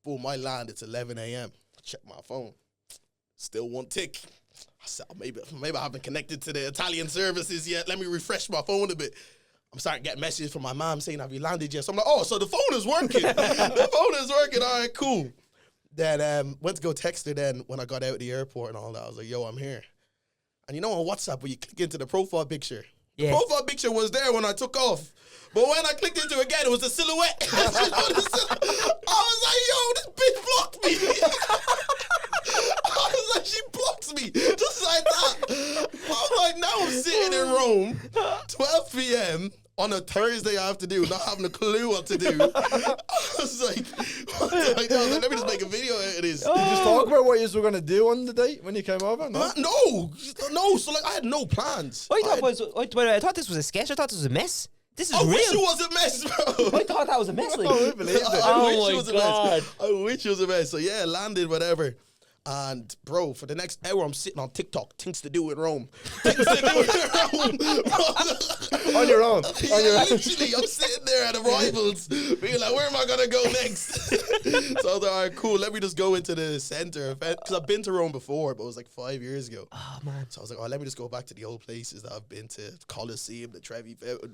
Speaker 1: Boom, I land. It's 11 a.m. Check my phone. Still 1 tick. I said, maybe I haven't connected to the Italian services yet. Let me refresh my phone a bit. I'm starting getting messages from my mom saying, have you landed yet? So I'm like, oh, so the phone is working. The phone is working. All right, cool. Then went to go text her then when I got out of the airport and all that. I was like, yo, I'm here. And you know on WhatsApp, when you click into the profile picture,
Speaker 2: Yeah.
Speaker 1: the profile picture was there when I took off. But when I clicked into it again, it was a silhouette. I was like, yo, this bitch blocked me. I was like, she blocked me. Just like that. I was like, now I'm sitting in Rome, 12 p.m. on a Thursday afternoon, not having a clue what to do. I was like, what the heck? I was like, let me just make a video out of this.
Speaker 3: Did you just talk about what you were going to do on the date when you came over? No?
Speaker 1: No. So like, I had no plans.
Speaker 2: I thought this was a sketch. I thought this was a mess. This is
Speaker 1: I
Speaker 2: real.
Speaker 1: wish it was a mess, bro.
Speaker 2: I thought that was a mess. Like.
Speaker 3: I believe it.
Speaker 2: Oh
Speaker 1: wish
Speaker 2: my
Speaker 1: it was a
Speaker 2: God.
Speaker 1: mess. I wish it was a mess. So yeah, landed, whatever. And bro, for the next hour, I'm sitting on TikTok. Things to do in Rome. Things to do in Rome.
Speaker 3: On your own.
Speaker 1: Yeah, literally, I'm sitting there at arrivals, being like, where am I gonna go next? So I was like, all right, cool. Let me just go into the center because I've been to Rome before, but it was like 5 years ago.
Speaker 2: Oh man.
Speaker 1: So I was like, oh, let me just go back to the old places that I've been to, Colosseum, the Trevi Fountain.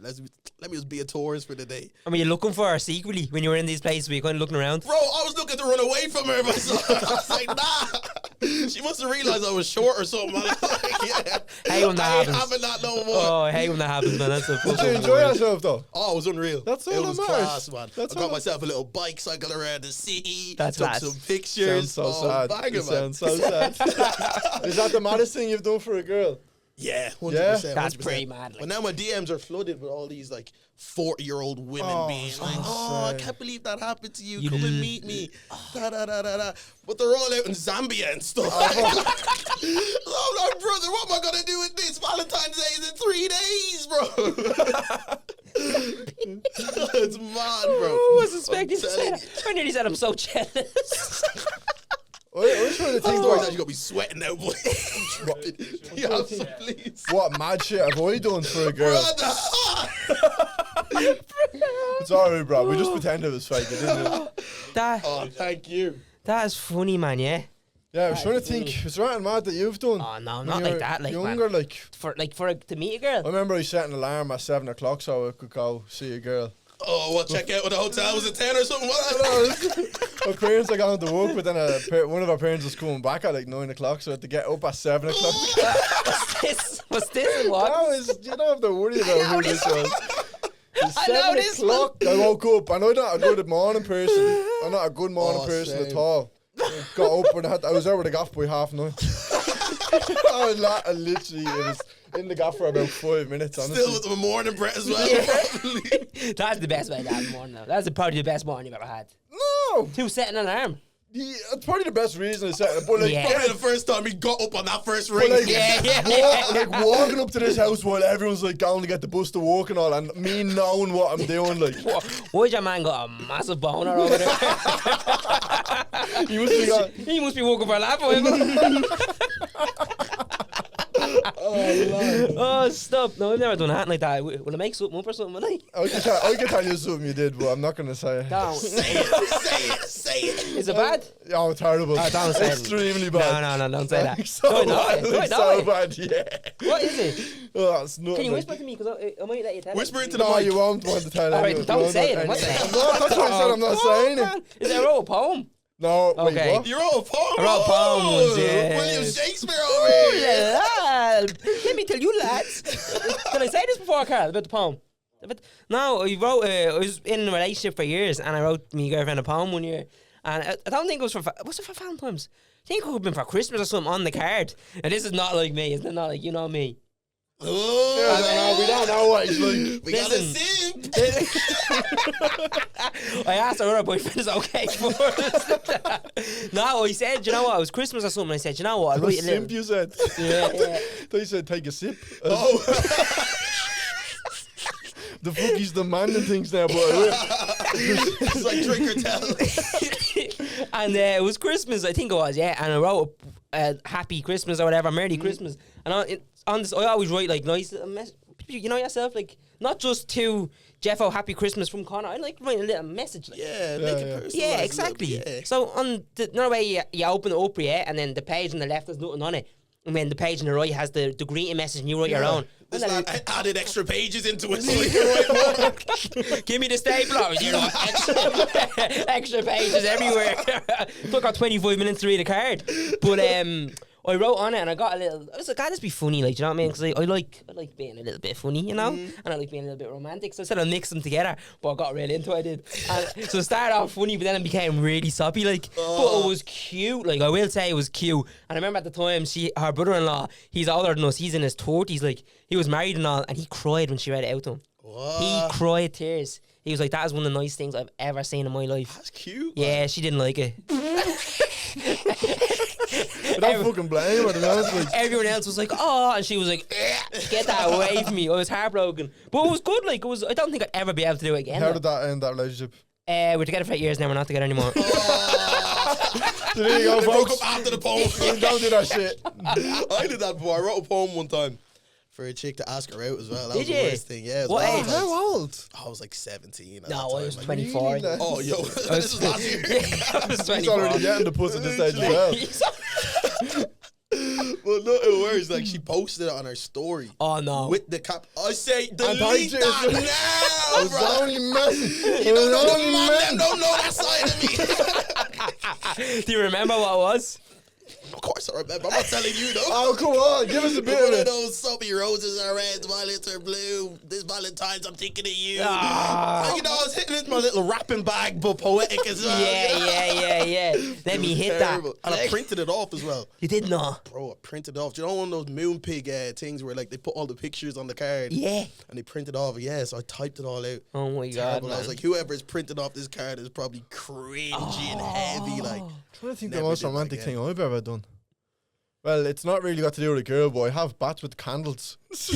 Speaker 1: Let me just be a tourist for the day.
Speaker 2: I mean, you're looking for her secretly when you were in these places. Were you kind of looking around?
Speaker 1: Bro, I was looking to run away from her, but I was like, nah. She must have realized I was short or something. I was like, yeah.
Speaker 2: Hey, when that
Speaker 1: I ain't
Speaker 2: happens.
Speaker 1: having that no more.
Speaker 2: Oh, I hate when that happens, man. That's a
Speaker 3: Did you
Speaker 2: fucking
Speaker 3: enjoy
Speaker 2: word.
Speaker 3: yourself, though?
Speaker 1: Oh, it was unreal.
Speaker 3: That's all
Speaker 1: it
Speaker 3: that
Speaker 1: was
Speaker 3: matters.
Speaker 1: class, man.
Speaker 3: That's
Speaker 1: I
Speaker 3: all
Speaker 1: got myself a little bike cycle around the city.
Speaker 2: That's
Speaker 1: took
Speaker 2: class.
Speaker 1: some pictures.
Speaker 3: Sounds so sad.
Speaker 1: Banging,
Speaker 3: It
Speaker 1: man.
Speaker 3: sounds so sad. Is that the maddest thing you've done for a girl?
Speaker 1: Yeah, 100%.
Speaker 3: Yeah?
Speaker 2: That's
Speaker 1: 100%.
Speaker 2: pretty mad, like.
Speaker 1: But now my DMs are flooded with all these like 40-year-old women being like, "Oh, I can't believe that happened to you. Come and meet me." Da da da da da. But they're all out in Zambia and stuff. I'm like, brother, what am I gonna do with this? Valentine's Day is in 3 days, bro. It's mad, bro.
Speaker 2: Oh, I suspect you said that. I nearly said I'm so jealous.
Speaker 3: I was trying to think.
Speaker 1: You're gonna be sweating now, boy. I'm dropping. Yeah, please.
Speaker 3: What mad shit have I done for a girl?
Speaker 1: Brother.
Speaker 3: It's alright, bro. We just pretended it was fake, didn't it?
Speaker 1: Oh, thank you.
Speaker 2: That is funny, man. Yeah.
Speaker 3: Yeah, I was trying to think. Is there anything mad that you've done?
Speaker 2: Oh no,
Speaker 3: when
Speaker 2: not
Speaker 3: you
Speaker 2: like
Speaker 3: were
Speaker 2: that. Like
Speaker 3: younger,
Speaker 2: man.
Speaker 3: like.
Speaker 2: To meet a girl.
Speaker 3: I remember I set an alarm at 7 o'clock so I could go see a girl.
Speaker 1: Oh, what? Check out with the hotel was at 10 or something.
Speaker 3: My parents are going to work, but then one of our parents was coming back at like 9 o'clock, so I had to get up at 7 o'clock.
Speaker 2: What's this? What?
Speaker 3: You don't have to worry about who this was.
Speaker 2: I know this
Speaker 3: 7 o'clock, I woke up, and I'm not a good morning person. I'm not a good morning person
Speaker 1: same.
Speaker 3: at all. I got up and I was over the gaff by 9:30. I literally, it was in the gaff for about 5 minutes, honestly.
Speaker 1: Still with the morning bread as well.
Speaker 2: Yeah. That's the best way to have a morning, though. That's probably the best morning you've ever had.
Speaker 3: No!
Speaker 2: 2 setting an alarm.
Speaker 3: Yeah, it's probably the best reason I set it. But like,
Speaker 2: Yeah.
Speaker 1: Probably the first time he got up on that first ring.
Speaker 3: like,
Speaker 2: Yeah.
Speaker 3: walking up to this house while everyone's like going to get the bus to work and all, and me knowing what I'm doing, like.
Speaker 2: Why'd your man got a massive boner over there? He must be walking for a lap with him. Oh, stop. No, I've never done that like that. Will I make something up or something, will I?
Speaker 3: I can tell you something you did, but I'm not going to say it.
Speaker 2: Don't.
Speaker 1: Say it.
Speaker 2: Is it bad?
Speaker 3: Oh, terrible.
Speaker 2: Oh, don't say it.
Speaker 3: Extremely bad.
Speaker 2: No, don't say that.
Speaker 3: So
Speaker 2: Do I know
Speaker 3: bad.
Speaker 2: it? Do I know
Speaker 3: So
Speaker 2: it?
Speaker 3: bad, yeah.
Speaker 2: What is it?
Speaker 3: Oh, it's not.
Speaker 2: Can you whisper to me? Because I might let you tell
Speaker 1: Whisper
Speaker 2: it.
Speaker 1: into the
Speaker 3: No,
Speaker 1: mic.
Speaker 3: you won't want to tell
Speaker 2: All right,
Speaker 3: anyone.
Speaker 2: don't
Speaker 3: No,
Speaker 2: say
Speaker 3: not
Speaker 2: it. What's
Speaker 3: anyone.
Speaker 2: it?
Speaker 3: No, that's what I said. I'm not saying it.
Speaker 2: Is it a poem?
Speaker 3: No,
Speaker 2: Okay.
Speaker 3: wait, what?
Speaker 1: You wrote a poem.
Speaker 2: I wrote a poem once, yeah.
Speaker 1: William Shakespeare over here.
Speaker 2: Let me tell you, lads. Did I say this before, Carl, about the poem? No, I was in a relationship for years, and I wrote my girlfriend a poem one year. And I don't think it was was it for Valentine's? I think it would have been for Christmas or something on the card. And this is not like me, isn't it? Not like, you know me.
Speaker 1: Oh,
Speaker 3: We don't know what he's like.
Speaker 1: we gotta
Speaker 2: Listen.
Speaker 1: sing.
Speaker 2: I asked her other boyfriend is okay first. No, he said, you know what, it was Christmas or something. I said, you know what, I'll write a
Speaker 3: Simp,
Speaker 2: little.
Speaker 3: you said.
Speaker 2: Yeah.
Speaker 3: They said take a sip.
Speaker 1: Oh,
Speaker 3: The fuck he's demanding things now, but
Speaker 1: it's like drink or tell.
Speaker 2: And it was Christmas, I think it was, yeah. And I wrote Happy Christmas or whatever, Merry Christmas. And on this, I always write like nice little you know yourself, like not just to Jeffo Happy Christmas from Conor. I like writing a little message. Like.
Speaker 1: Yeah, make it personal.
Speaker 2: Yeah, exactly.
Speaker 1: Yeah.
Speaker 2: So on the another way you open it up, yeah, and then the page on the left has nothing on it. And then the page on the right has the greeting message and you write your own.
Speaker 1: This lad added extra pages into it so he can write more.
Speaker 2: Give me the stapler. You know, extra pages everywhere. Took out 25 minutes to read a card. But I wrote on it and I got a little. I was like, this be funny, like, do you know what I mean? Because I like being a little bit funny, you know, and I like being a little bit romantic. So I said I'd mix them together, but I got really into it. I did. And so it started off funny, but then it became really soppy, like. But it was cute, like I will say it was cute. And I remember at the time, her brother-in-law, he's older than us. He's in his 30s, like he was married and all, and he cried when she read it out to him.
Speaker 1: What?
Speaker 2: He cried tears. He was like, that is one of the nice things I've ever seen in my life.
Speaker 1: That's cute.
Speaker 2: Yeah, she didn't like it.
Speaker 3: I don't fucking blame her, to be honest. Like,
Speaker 2: Everyone else was like, oh, and she was like, get that away from me. I was heartbroken. But it was good, like, it was. I don't think I'd ever be able to do it again.
Speaker 3: how did that end, that relationship?
Speaker 2: We're together for 8 years now, we're not together anymore.
Speaker 3: So there you go,
Speaker 1: They broke
Speaker 3: folks.
Speaker 1: up after the poem.
Speaker 3: You don't do that shit.
Speaker 1: I did that before. I wrote a poem one time for a chick to ask her out as well. That was
Speaker 2: Did
Speaker 1: the
Speaker 2: you?
Speaker 1: worst thing. Yeah. It was
Speaker 2: What
Speaker 1: Valentine's.
Speaker 2: age?
Speaker 3: How old?
Speaker 1: I was like 17. At
Speaker 2: No,
Speaker 1: that
Speaker 2: I
Speaker 1: time,
Speaker 2: was
Speaker 1: like.
Speaker 2: 24.
Speaker 3: Really?
Speaker 1: Oh, yo, this is last year.
Speaker 2: I was
Speaker 3: He's
Speaker 2: 24.
Speaker 3: already getting the puss at this stage as well.
Speaker 1: Well, no, it worse. Like, she posted it on her story.
Speaker 2: Oh, no.
Speaker 1: With the cap. I say,
Speaker 3: And
Speaker 1: delete
Speaker 3: I
Speaker 1: that
Speaker 3: I
Speaker 1: now,
Speaker 3: was
Speaker 1: bro.
Speaker 3: only messing.
Speaker 1: You don't know the man, them don't know that side of me.
Speaker 2: Do you remember what it was?
Speaker 1: Of course I remember. I'm not telling you, though.
Speaker 3: Oh, come on. Give us a bit
Speaker 1: One
Speaker 3: of
Speaker 1: of
Speaker 3: it.
Speaker 1: those soapy roses are red, violets are blue. This Valentine's, I'm thinking of you.
Speaker 2: Ah.
Speaker 1: You know, I was hitting it in my little wrapping bag, but poetic as well.
Speaker 2: Yeah. Let me hit
Speaker 1: Terrible.
Speaker 2: that.
Speaker 1: And I printed it off as well.
Speaker 2: You did not.
Speaker 1: Bro, I printed it off. Do you know one of those moon pig things where like they put all the pictures on the card?
Speaker 2: Yeah.
Speaker 1: And they printed off, yeah, so I typed it all out.
Speaker 2: Oh my God,
Speaker 1: Terrible. I
Speaker 2: man.
Speaker 1: was like, whoever's printed off this card is probably cringy and heavy. Like,
Speaker 3: I'm trying to think
Speaker 1: Never
Speaker 3: the most
Speaker 1: did that
Speaker 3: romantic
Speaker 1: again.
Speaker 3: thing I've ever done. Well, it's not really got to do with a girl, but I have bats with candles. It's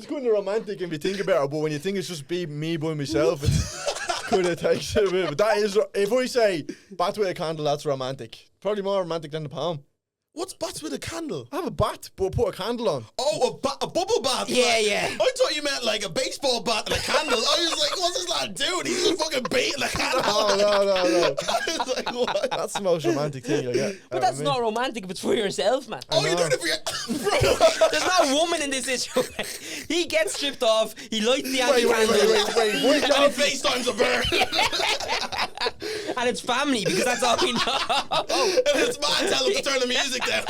Speaker 3: kind of romantic if you think about it, but when you think it's just be me by myself, it's kind of takes it a bit. But that is, if I say bat with a candle, that's romantic. Probably more romantic than the poem.
Speaker 1: What's bats with a candle?
Speaker 3: I have a bat, but put a candle on.
Speaker 1: Oh, a bubble bath.
Speaker 2: Yeah,
Speaker 1: like,
Speaker 2: yeah.
Speaker 1: I thought you meant like a baseball bat and a candle. I was like, what's this lad doing? He's just fucking beating a candle.
Speaker 3: No.
Speaker 1: I was like, what?
Speaker 3: That's the most romantic thing I get.
Speaker 2: But that's not romantic if it's for yourself, man.
Speaker 1: Oh, you're doing it for your... Bro.
Speaker 2: There's no woman in this situation. He gets stripped off. He lights the candle.
Speaker 3: Wait.
Speaker 1: And he FaceTimes a bear.
Speaker 2: And it's family because that's all we know.
Speaker 1: And it's man, tell him to turn the music down.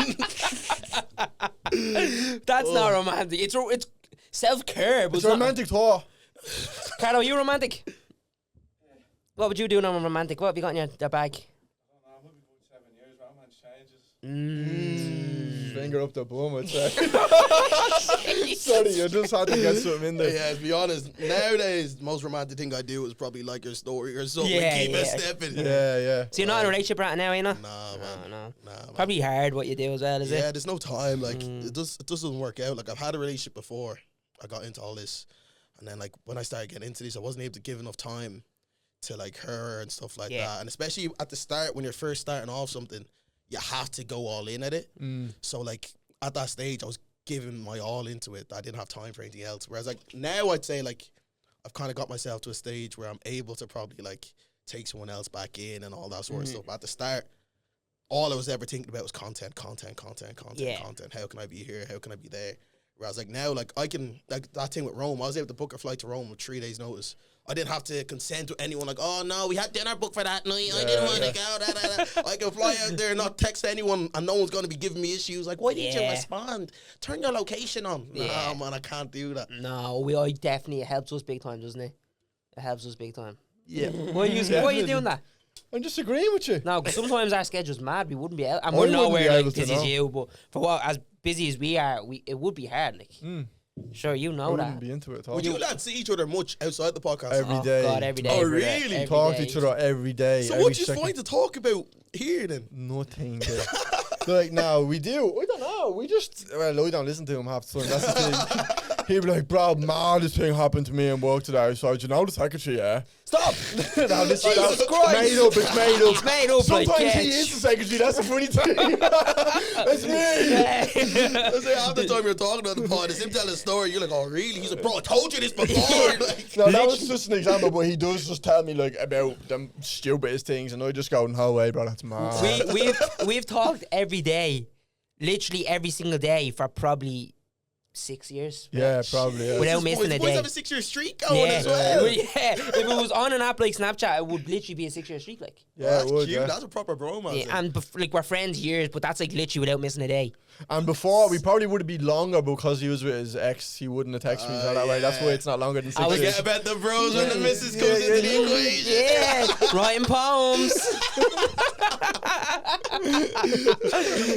Speaker 2: That's not romantic. It's self-care.
Speaker 3: It's a romantic thought.
Speaker 2: Carlo, you romantic? What would you do on romantic? What have you got in your bag?
Speaker 4: I don't know, I'm looking for 7 years, romance changes.
Speaker 3: Finger up the bum, I'd say. Sorry, you just had to get something in there.
Speaker 1: Yeah, to be honest, nowadays, the most romantic thing I do is probably like your story or something.
Speaker 2: Yeah,
Speaker 1: Keep
Speaker 2: yeah.
Speaker 1: it stepping.
Speaker 3: Yeah.
Speaker 2: So you're not in a relationship right now, you know?
Speaker 1: Nah, man.
Speaker 2: No.
Speaker 1: Nah, man.
Speaker 2: Probably hard what you do as well, is
Speaker 1: Yeah,
Speaker 2: it?
Speaker 1: there's no time. Like, it doesn't work out. Like, I've had a relationship before. I got into all this. And then, like, when I started getting into this, I wasn't able to give enough time to, like, her and stuff like that. And especially at the start, when you're first starting off something, you have to go all in at it. So, like, at that stage, I was giving my all into it. I didn't have time for anything else. Whereas, like, now I'd say, like, I've kind of got myself to a stage where I'm able to probably, like, take someone else back in and all that sort of stuff. At the start, all I was ever thinking about was content. How can I be here? How can I be there? Whereas, like, now, like, I can, like, that thing with Rome, I was able to book a flight to Rome with 3 days' notice. I didn't have to consent to anyone, like, oh, no, we had dinner booked for that night. I didn't want to go. I can fly out there and not text anyone, and no one's going to be giving me issues. Like, why didn't you respond? Turn your location on. Nah, man, I can't do that.
Speaker 2: No, definitely, it helps us big time, doesn't it? It helps us big time.
Speaker 1: Yeah.
Speaker 2: Why are you doing that?
Speaker 3: I'm just agreeing with you.
Speaker 2: No, 'cause sometimes our schedule's mad. We wouldn't be out. And
Speaker 3: I
Speaker 2: we're
Speaker 3: wouldn't
Speaker 2: nowhere
Speaker 3: be
Speaker 2: like
Speaker 3: able to,
Speaker 2: busy as
Speaker 3: no.
Speaker 2: you, but for what, as busy as we are, it would be hard. Like, sure, you
Speaker 3: I
Speaker 2: know
Speaker 3: wouldn't
Speaker 2: that.
Speaker 3: be into it at all.
Speaker 1: Would you lads see each other much outside the podcast?
Speaker 3: Every day.
Speaker 2: God, every day.
Speaker 1: Oh,
Speaker 2: brother,
Speaker 1: really?
Speaker 2: every
Speaker 3: Talk
Speaker 2: day.
Speaker 3: to each other every day.
Speaker 1: So
Speaker 3: every
Speaker 1: what do you
Speaker 3: second.
Speaker 1: find to talk about here, then?
Speaker 3: Nothing. Like, no, we do. I don't know. We just, well, I don't listen to him half the time. That's the thing. He'd be like, bro, man, this thing happened to me in work today. So, do you know the secretary, yeah?
Speaker 2: Stop!
Speaker 3: No, this
Speaker 2: Jesus
Speaker 3: is
Speaker 2: Christ.
Speaker 3: made up. It's made up.
Speaker 2: It's made up.
Speaker 3: Sometimes
Speaker 2: like,
Speaker 3: he is the secretary. That's the funny thing. That's me.
Speaker 1: I say half the time you're talking on the pod, it's him telling a story. You're like, oh, really? He's like, bro, I told you this before. Like,
Speaker 3: No, that was just an example, but he does just tell me like about them stupidest things, and I just go, no way, bro, that's mad.
Speaker 2: we've talked every day, literally every single day for probably 6 years.
Speaker 3: Yeah, probably. Yeah.
Speaker 2: Without missing a
Speaker 1: boys
Speaker 2: day.
Speaker 1: have a 6-year streak going as well.
Speaker 2: Yeah, if it was on an app like Snapchat, it would literally be a 6-year streak. Like,
Speaker 3: Yeah,
Speaker 1: That's
Speaker 3: it would,
Speaker 1: cute.
Speaker 3: yeah.
Speaker 1: That's a proper bromance.
Speaker 2: and like we're friends years, but that's like literally without missing a day.
Speaker 3: And before, we probably would have been longer because he was with his ex. He wouldn't have texted me so that way. That's why it's not longer than 6 years.
Speaker 1: Forget about the bros when the missus comes into the equation.
Speaker 2: Yeah, writing poems.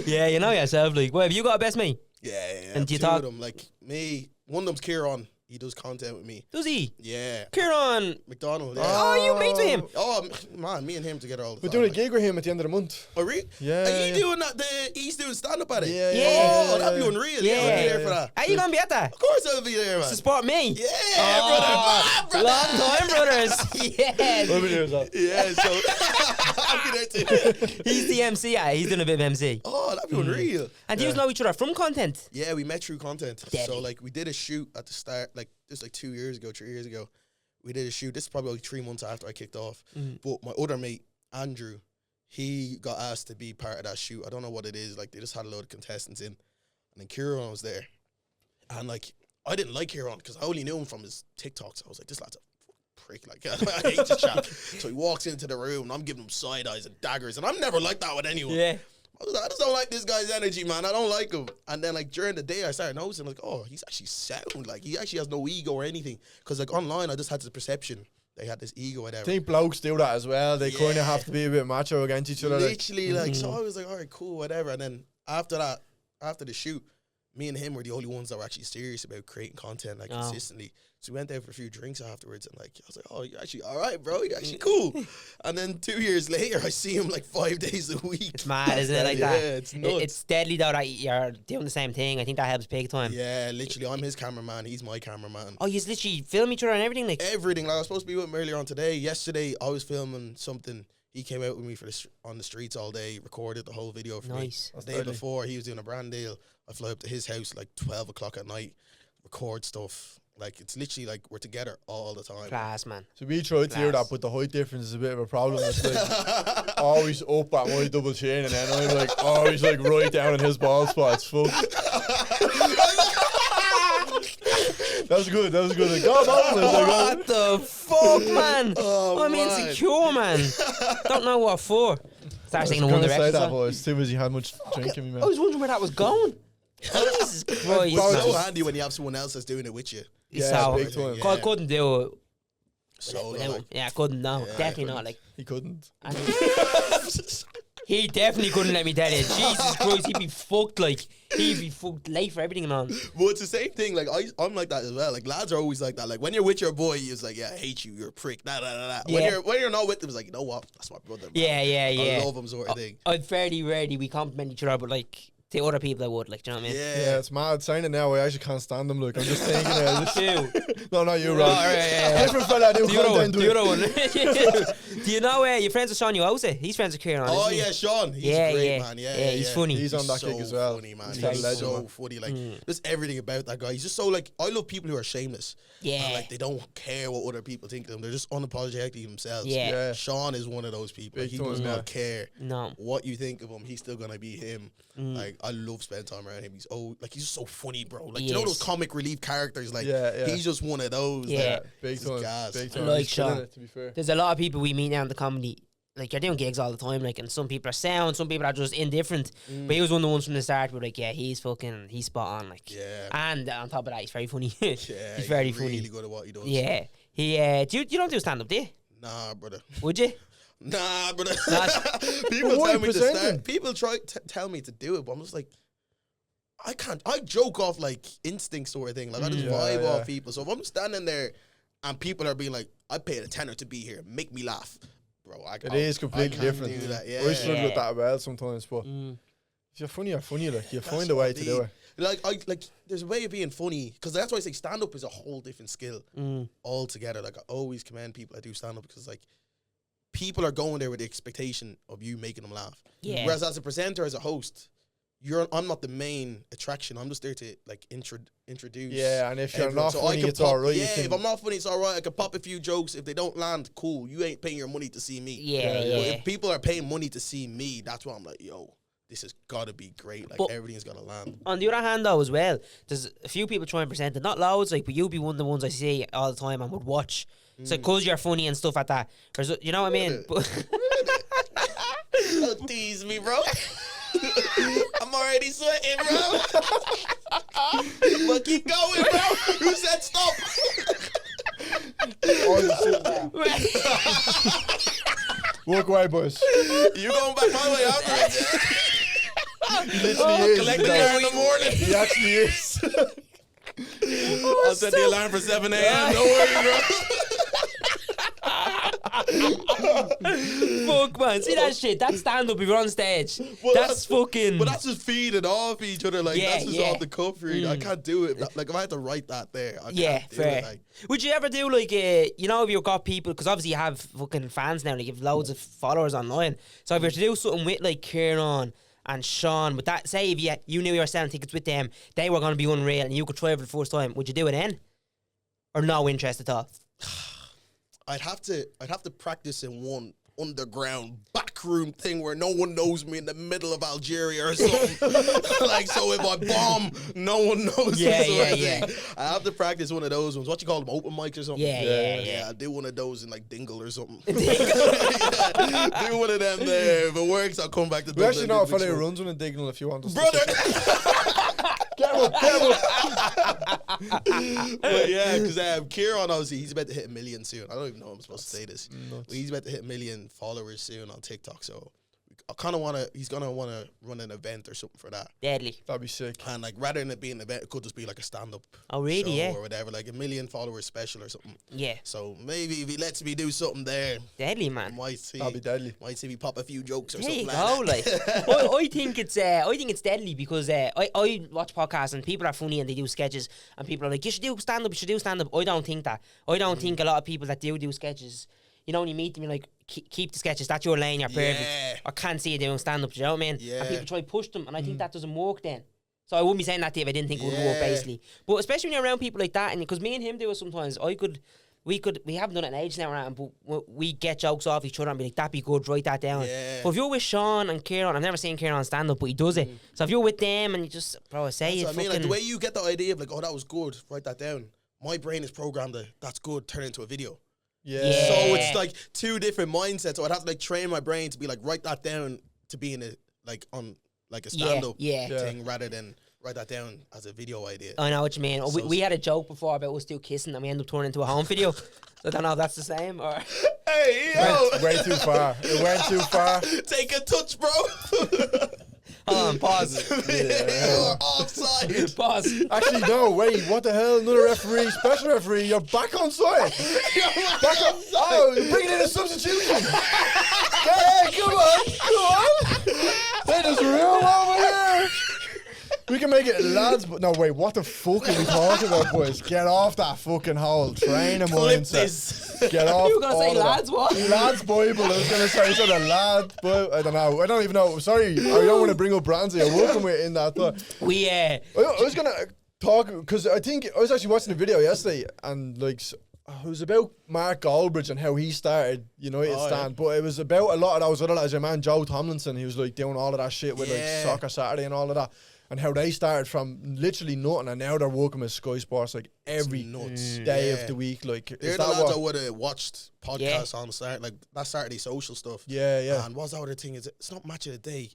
Speaker 2: Yeah, you know yourself. Like, well, have you got a best mate?
Speaker 1: Yeah.
Speaker 2: And do you
Speaker 1: two of
Speaker 2: talk-
Speaker 1: them, like me? One of them's Kieran. He does content with me.
Speaker 2: Does he?
Speaker 1: Yeah.
Speaker 2: Kieran.
Speaker 1: McDonald. Yeah.
Speaker 2: Oh, you mate with him?
Speaker 1: Oh, man, me and him together all the
Speaker 3: We're
Speaker 1: time.
Speaker 3: doing a gig with him at the end of the month.
Speaker 1: Oh, really?
Speaker 3: Yeah,
Speaker 1: Are you
Speaker 3: yeah.
Speaker 1: doing that? He's doing stand up at it.
Speaker 2: Yeah.
Speaker 1: Oh, that'd be unreal. Yeah, I'll be there for that.
Speaker 2: Are you gonna be at that?
Speaker 1: Of course, I'll be there, man.
Speaker 2: To support me?
Speaker 1: Yeah,
Speaker 2: Oh,
Speaker 1: brother.
Speaker 2: long time, brothers. Yes.
Speaker 3: We'll be doing that.
Speaker 1: Yeah, so I'll be there too.
Speaker 2: He's the MC. He's doing a bit of MC.
Speaker 1: Oh, that'd be unreal.
Speaker 2: And you know each other from content.
Speaker 1: Yeah, we met through content.
Speaker 2: Deadly.
Speaker 1: So, like, we did a shoot at the start, like, this like 3 years ago. We did a shoot. This is probably like 3 months after I kicked off. But my other mate, Andrew, he got asked to be part of that shoot. I don't know what it is. Like, they just had a load of contestants in. And then Kieran was there. And, like, I didn't like Kieran because I only knew him from his TikToks. I was like, this lad's a prick. Like, I hate this chap. So he walks into the room and I'm giving him side eyes and daggers. And I'm never like that with anyone.
Speaker 2: Yeah.
Speaker 1: I was like, I just don't like this guy's energy, man. I don't like him. And then, like, during the day, I started noticing, like, oh, he's actually sound. Like, he actually has no ego or anything. Because, like, online, I just had the perception they had this ego or whatever.
Speaker 3: I think blokes do that as well. They kind of have to be a bit macho against each other.
Speaker 1: Literally, like, so I was like, all right, cool, whatever. And then after that, after the shoot, me and him were the only ones that were actually serious about creating content like consistently. So we went out for a few drinks afterwards, and like I was like, "Oh, you're actually all right, bro. You're actually cool." And then 2 years later, I see him like 5 days a week.
Speaker 2: It's mad, isn't it? Like that.
Speaker 1: Yeah, it's nuts.
Speaker 2: It's deadly though that you're doing the same thing. I think that helps big time.
Speaker 1: Yeah, literally, I'm his cameraman. He's my cameraman.
Speaker 2: Oh, you literally film each other and everything, like.
Speaker 1: Everything. Like I was supposed to be with him earlier on today. Yesterday, I was filming something. He came out with me on the streets all day, recorded the whole video for
Speaker 2: Nice.
Speaker 1: me. The day before, he was doing a brand deal. I fly up to his house like 12 o'clock at night, record stuff. Like, it's literally like we're together all the time.
Speaker 2: Class, man.
Speaker 3: So we tried to hear that, but the height difference is a bit of a problem. It's like always up at my double chin, and then I'm like always like right down in his ball spot. It's fucked. That was good. That was good. Like,
Speaker 2: What the fuck, man?
Speaker 1: Oh,
Speaker 2: I'm
Speaker 1: man.
Speaker 2: insecure, man. Don't know what for. Start singing a One
Speaker 3: gonna say
Speaker 2: Direction
Speaker 3: that,
Speaker 2: song.
Speaker 3: boys. Too busy had much drinking me,
Speaker 2: I
Speaker 3: man.
Speaker 2: was wondering where that was going. Jesus Christ.
Speaker 1: It's so handy when you have someone else that's doing it with you.
Speaker 3: Yeah,
Speaker 2: So,
Speaker 3: big time.
Speaker 2: I couldn't do it.
Speaker 1: So
Speaker 2: without-
Speaker 1: like,
Speaker 2: yeah, I couldn't, no.
Speaker 1: Yeah, I
Speaker 2: Definitely
Speaker 1: couldn't.
Speaker 2: not. Like,
Speaker 3: He couldn't.
Speaker 2: and he definitely couldn't let me tell you. Jesus Christ, he'd be fucked, like, he'd be fucked late for everything, man.
Speaker 1: well, it's the same thing. Like I'm like that as well. Like lads are always like that. Like when you're with your boy, he's like, "Yeah, I hate you. You're a prick." Nah, nah, nah, nah.
Speaker 2: Yeah.
Speaker 1: When you're not with him, it's like, you know what? That's my brother. Man.
Speaker 2: Yeah, yeah, yeah.
Speaker 1: I love him, sort of thing.
Speaker 2: I'd fairly rarely we compliment each other, but like to other people I would, like, do you know what I mean?
Speaker 1: Yeah.
Speaker 3: Yeah, it's mad. Saying it now, I actually can't stand him. Look, I'm just thinking
Speaker 2: Two.
Speaker 3: No, not you,
Speaker 2: Oh,
Speaker 3: Rob.
Speaker 2: right, yeah.
Speaker 3: Different fella, new
Speaker 2: The other one,
Speaker 3: content.
Speaker 2: the other one. Do you know you're friends with Sean Uose? He's friends with Kieran.
Speaker 1: Oh
Speaker 2: isn't he?
Speaker 1: yeah, Sean. He's
Speaker 2: Yeah,
Speaker 1: great,
Speaker 2: yeah.
Speaker 1: man. Yeah,
Speaker 2: Yeah, he's funny.
Speaker 3: He's on that
Speaker 1: so
Speaker 3: gig as well.
Speaker 1: Funny, man.
Speaker 3: He's
Speaker 1: He's,
Speaker 3: a legend,
Speaker 1: so
Speaker 3: man.
Speaker 1: funny. Like just everything about that guy. He's just so like I love people who are shameless.
Speaker 2: Yeah.
Speaker 1: And, like they don't care what other people think of them. They're just unapologetic themselves.
Speaker 2: Yeah.
Speaker 3: Yeah.
Speaker 1: Sean is one of those people. Like,
Speaker 3: Big
Speaker 1: he does
Speaker 3: time,
Speaker 1: not
Speaker 3: yeah.
Speaker 1: care
Speaker 2: No.
Speaker 1: what you think of him. He's still gonna be him. Like I love spending time around him. He's he's just so funny, bro. Like you know those
Speaker 2: Yes.
Speaker 1: comic relief characters. Like
Speaker 3: Yeah, yeah.
Speaker 1: he's just one of those.
Speaker 2: Yeah.
Speaker 1: Like,
Speaker 3: Big
Speaker 1: he's
Speaker 3: time.
Speaker 1: gas.
Speaker 3: Big
Speaker 2: I
Speaker 3: time.
Speaker 2: like
Speaker 3: He's killing
Speaker 2: Sean.
Speaker 3: it, to be fair.
Speaker 2: There's a lot of people we meet now in the comedy. Like, you're doing gigs all the time, like, and some people are sound, some people are just indifferent. But he was one of the ones from the start where, like, yeah, he's spot on, like.
Speaker 1: Yeah.
Speaker 2: And on top of that, he's very funny.
Speaker 1: Yeah,
Speaker 2: he's very
Speaker 1: really
Speaker 2: funny.
Speaker 1: good at what he does.
Speaker 2: Yeah. He, you don't do stand up, do you?
Speaker 1: Nah, brother.
Speaker 2: Would you?
Speaker 1: Nah, brother.
Speaker 2: Nah.
Speaker 1: People
Speaker 3: Why
Speaker 1: tell me to
Speaker 3: presenting?
Speaker 1: start. People tell me to do it, but I'm just like, I can't. I joke off like instinct sort of thing. Like I just
Speaker 3: Yeah,
Speaker 1: vibe
Speaker 3: yeah.
Speaker 1: off people. So if I'm standing there and people are being like, I paid a tenner to be here, make me laugh, bro.
Speaker 3: It is completely
Speaker 1: can't
Speaker 3: different.
Speaker 1: do that. Yeah.
Speaker 3: I struggle with
Speaker 2: Yeah.
Speaker 3: that well sometimes, but if you're funny, you're funny. Like you find a way to do it.
Speaker 1: Like there's a way of being funny because that's why I say stand up is a whole different skill altogether. Like I always commend people that do stand up because like people are going there with the expectation of you making them laugh.
Speaker 2: Yeah.
Speaker 1: Whereas as a presenter, as a host, I'm not the main attraction. I'm just there to like introduce.
Speaker 3: Yeah, and if you're
Speaker 1: everyone.
Speaker 3: not
Speaker 1: So I
Speaker 3: funny,
Speaker 1: can
Speaker 3: it's
Speaker 1: pop-
Speaker 3: alright.
Speaker 1: Yeah, if I'm not funny, it's alright. I can pop a few jokes. If they don't land, cool. You ain't paying your money to see me.
Speaker 2: Yeah,
Speaker 3: Yeah,
Speaker 2: yeah.
Speaker 3: yeah.
Speaker 1: But if people are paying money to see me, that's why I'm like, yo, this has got to be great. Like
Speaker 2: But-
Speaker 1: everything's got to land.
Speaker 2: On the other hand, though, as well, there's a few people trying to present it. Not loads, like, but you'll be one of the ones I see all the time and would watch. So, because you're funny and stuff like that. There's, you know what I mean? But
Speaker 1: Don't tease me, bro. I'm already sweating, bro. But keep going, bro. Who said stop?
Speaker 3: Walk away, boys.
Speaker 1: You going back my way after
Speaker 3: He literally is.
Speaker 1: Collect the
Speaker 3: He
Speaker 1: car
Speaker 3: does.
Speaker 1: in the morning.
Speaker 3: He actually is.
Speaker 1: I'll set the alarm for 7 a.m. Don't worry, bro.
Speaker 2: fuck, man. See that shit? That's stand up if you're on stage.
Speaker 1: Well,
Speaker 2: that's fucking.
Speaker 1: But that's just feeding off each other. Like,
Speaker 2: Yeah,
Speaker 1: that's just
Speaker 2: yeah.
Speaker 1: off the cuff, really. I can't do it. Like, if I had to write that there, I
Speaker 2: yeah,
Speaker 1: can't do
Speaker 2: fair.
Speaker 1: it. Like,
Speaker 2: Would you ever do like you know, if you've got people, because obviously you have fucking fans now, like you have loads of followers online. So if you were to do something with like Kieran and Sean, with that, say if you knew you were selling tickets with them, they were going to be unreal, and you could try for the first time, would you do it then, or no interest at all?
Speaker 1: I'd have to practice in one underground backroom thing where no one knows me in the middle of Algeria or something. Like, so if I bomb, no one knows
Speaker 2: Yeah,
Speaker 1: me. sort of
Speaker 2: yeah,
Speaker 1: thing. I have to practice one of those ones. What you call them, open mics or something?
Speaker 2: Yeah.
Speaker 1: I'll do one of those in like Dingle or something. Yeah, do one of them there. If it works, I'll come back to
Speaker 3: We
Speaker 1: Dublin.
Speaker 3: actually know a
Speaker 1: do the
Speaker 3: fella who
Speaker 1: show.
Speaker 3: runs one in Dignal if you want us to.
Speaker 1: Brother!
Speaker 3: Get him up.
Speaker 1: But yeah, because Kieran, obviously, he's about to hit 1 million soon. I don't even know if I'm supposed to say this. But he's about to hit 1 million followers soon on TikTok, so we I kind of want to. He's gonna want to run an event or something for that.
Speaker 2: Deadly.
Speaker 3: That'd be sick.
Speaker 1: And like rather than it being an event, it could just be like a stand-up.
Speaker 2: Oh, really?
Speaker 1: Show
Speaker 2: Yeah.
Speaker 1: or whatever, like a 1 million followers special or something.
Speaker 2: Yeah.
Speaker 1: So maybe if he lets me do something there,
Speaker 2: Deadly,
Speaker 1: I
Speaker 2: man.
Speaker 1: might see.
Speaker 3: That'd be deadly.
Speaker 1: Might see me pop a few jokes or
Speaker 2: There
Speaker 1: something
Speaker 2: you
Speaker 1: like
Speaker 2: go,
Speaker 1: that.
Speaker 2: like I think it's deadly because I watch podcasts and people are funny and they do sketches and people are like, you should do stand up. I don't think that. I don't think a lot of people that do sketches, you know, when you meet them, you're like, keep the sketches. That's your lane. You're perfect.
Speaker 1: Yeah.
Speaker 2: I can't see you doing stand up. You know what I mean?
Speaker 1: Yeah.
Speaker 2: And people try to push them, and I think that doesn't work then. So I wouldn't be saying that to you if I didn't think it would work,
Speaker 1: Yeah.
Speaker 2: basically. But especially when you're around people like that, and because me and him do it sometimes, we haven't done it in ages now, right? But we get jokes off each other and be like, that'd be good, write that down.
Speaker 1: Yeah.
Speaker 2: But if you're with Sean and Kieran, I've never seen Kieran stand up, but he does it. So if you're with them and you just, bro, I say
Speaker 1: That's
Speaker 2: it,
Speaker 1: what I mean, like
Speaker 2: fucking-
Speaker 1: the way you get the idea of like, oh, that was good, write that down. My brain is programmed to that's good, turn it into a video.
Speaker 3: Yeah.
Speaker 2: Yeah.
Speaker 1: So it's like two different mindsets. So I'd have to like train my brain to be like, write that down to be in a like on like a stand up
Speaker 2: yeah.
Speaker 1: thing rather than write that down as a video idea.
Speaker 2: I know what you mean.
Speaker 1: So-
Speaker 2: We had a joke before about us two kissing and we ended up turning into a home video. So I don't know if that's the same or...
Speaker 1: Hey, yo!
Speaker 3: Way too far. It went too far.
Speaker 1: Take a touch, bro.
Speaker 2: Hold on, pause.
Speaker 1: You're offside.
Speaker 2: Pause.
Speaker 3: Actually, no, wait, what the hell? Another referee, special referee, you're back on side. Back on. Oh, you're bringing in a substitution. Hey, come on. That is real over here. We can make it lads, but no, wait, what the fuck are we talking about, boys? Get off that fucking whole training
Speaker 1: Clip
Speaker 3: mindset.
Speaker 1: this.
Speaker 3: Get off.
Speaker 2: You were going to say
Speaker 3: all of that.
Speaker 2: lads, what?
Speaker 3: Lads Bible. I was going to say sort of lad, but I don't know. I don't even know. Sorry, I don't want to bring up Brandsy. I welcome it in that.
Speaker 2: We,
Speaker 3: I was gonna talk because I think I was actually watching a video yesterday and like it was about Mark Goldbridge and how he started United stand, but it was about a lot of those other lads. Your man Joe Tomlinson, he was like doing all of that shit with like Soccer Saturday and all of that, and how they started from literally nothing and now they're working with Sky Sports like every
Speaker 1: nuts.
Speaker 3: day of the week. Like
Speaker 1: They're
Speaker 3: is
Speaker 1: the
Speaker 3: that
Speaker 1: lads I
Speaker 3: what?
Speaker 1: would have watched podcasts on Saturday, like that Saturday social stuff.
Speaker 3: Yeah, yeah.
Speaker 1: And what's the other thing? It's not Match of the Day.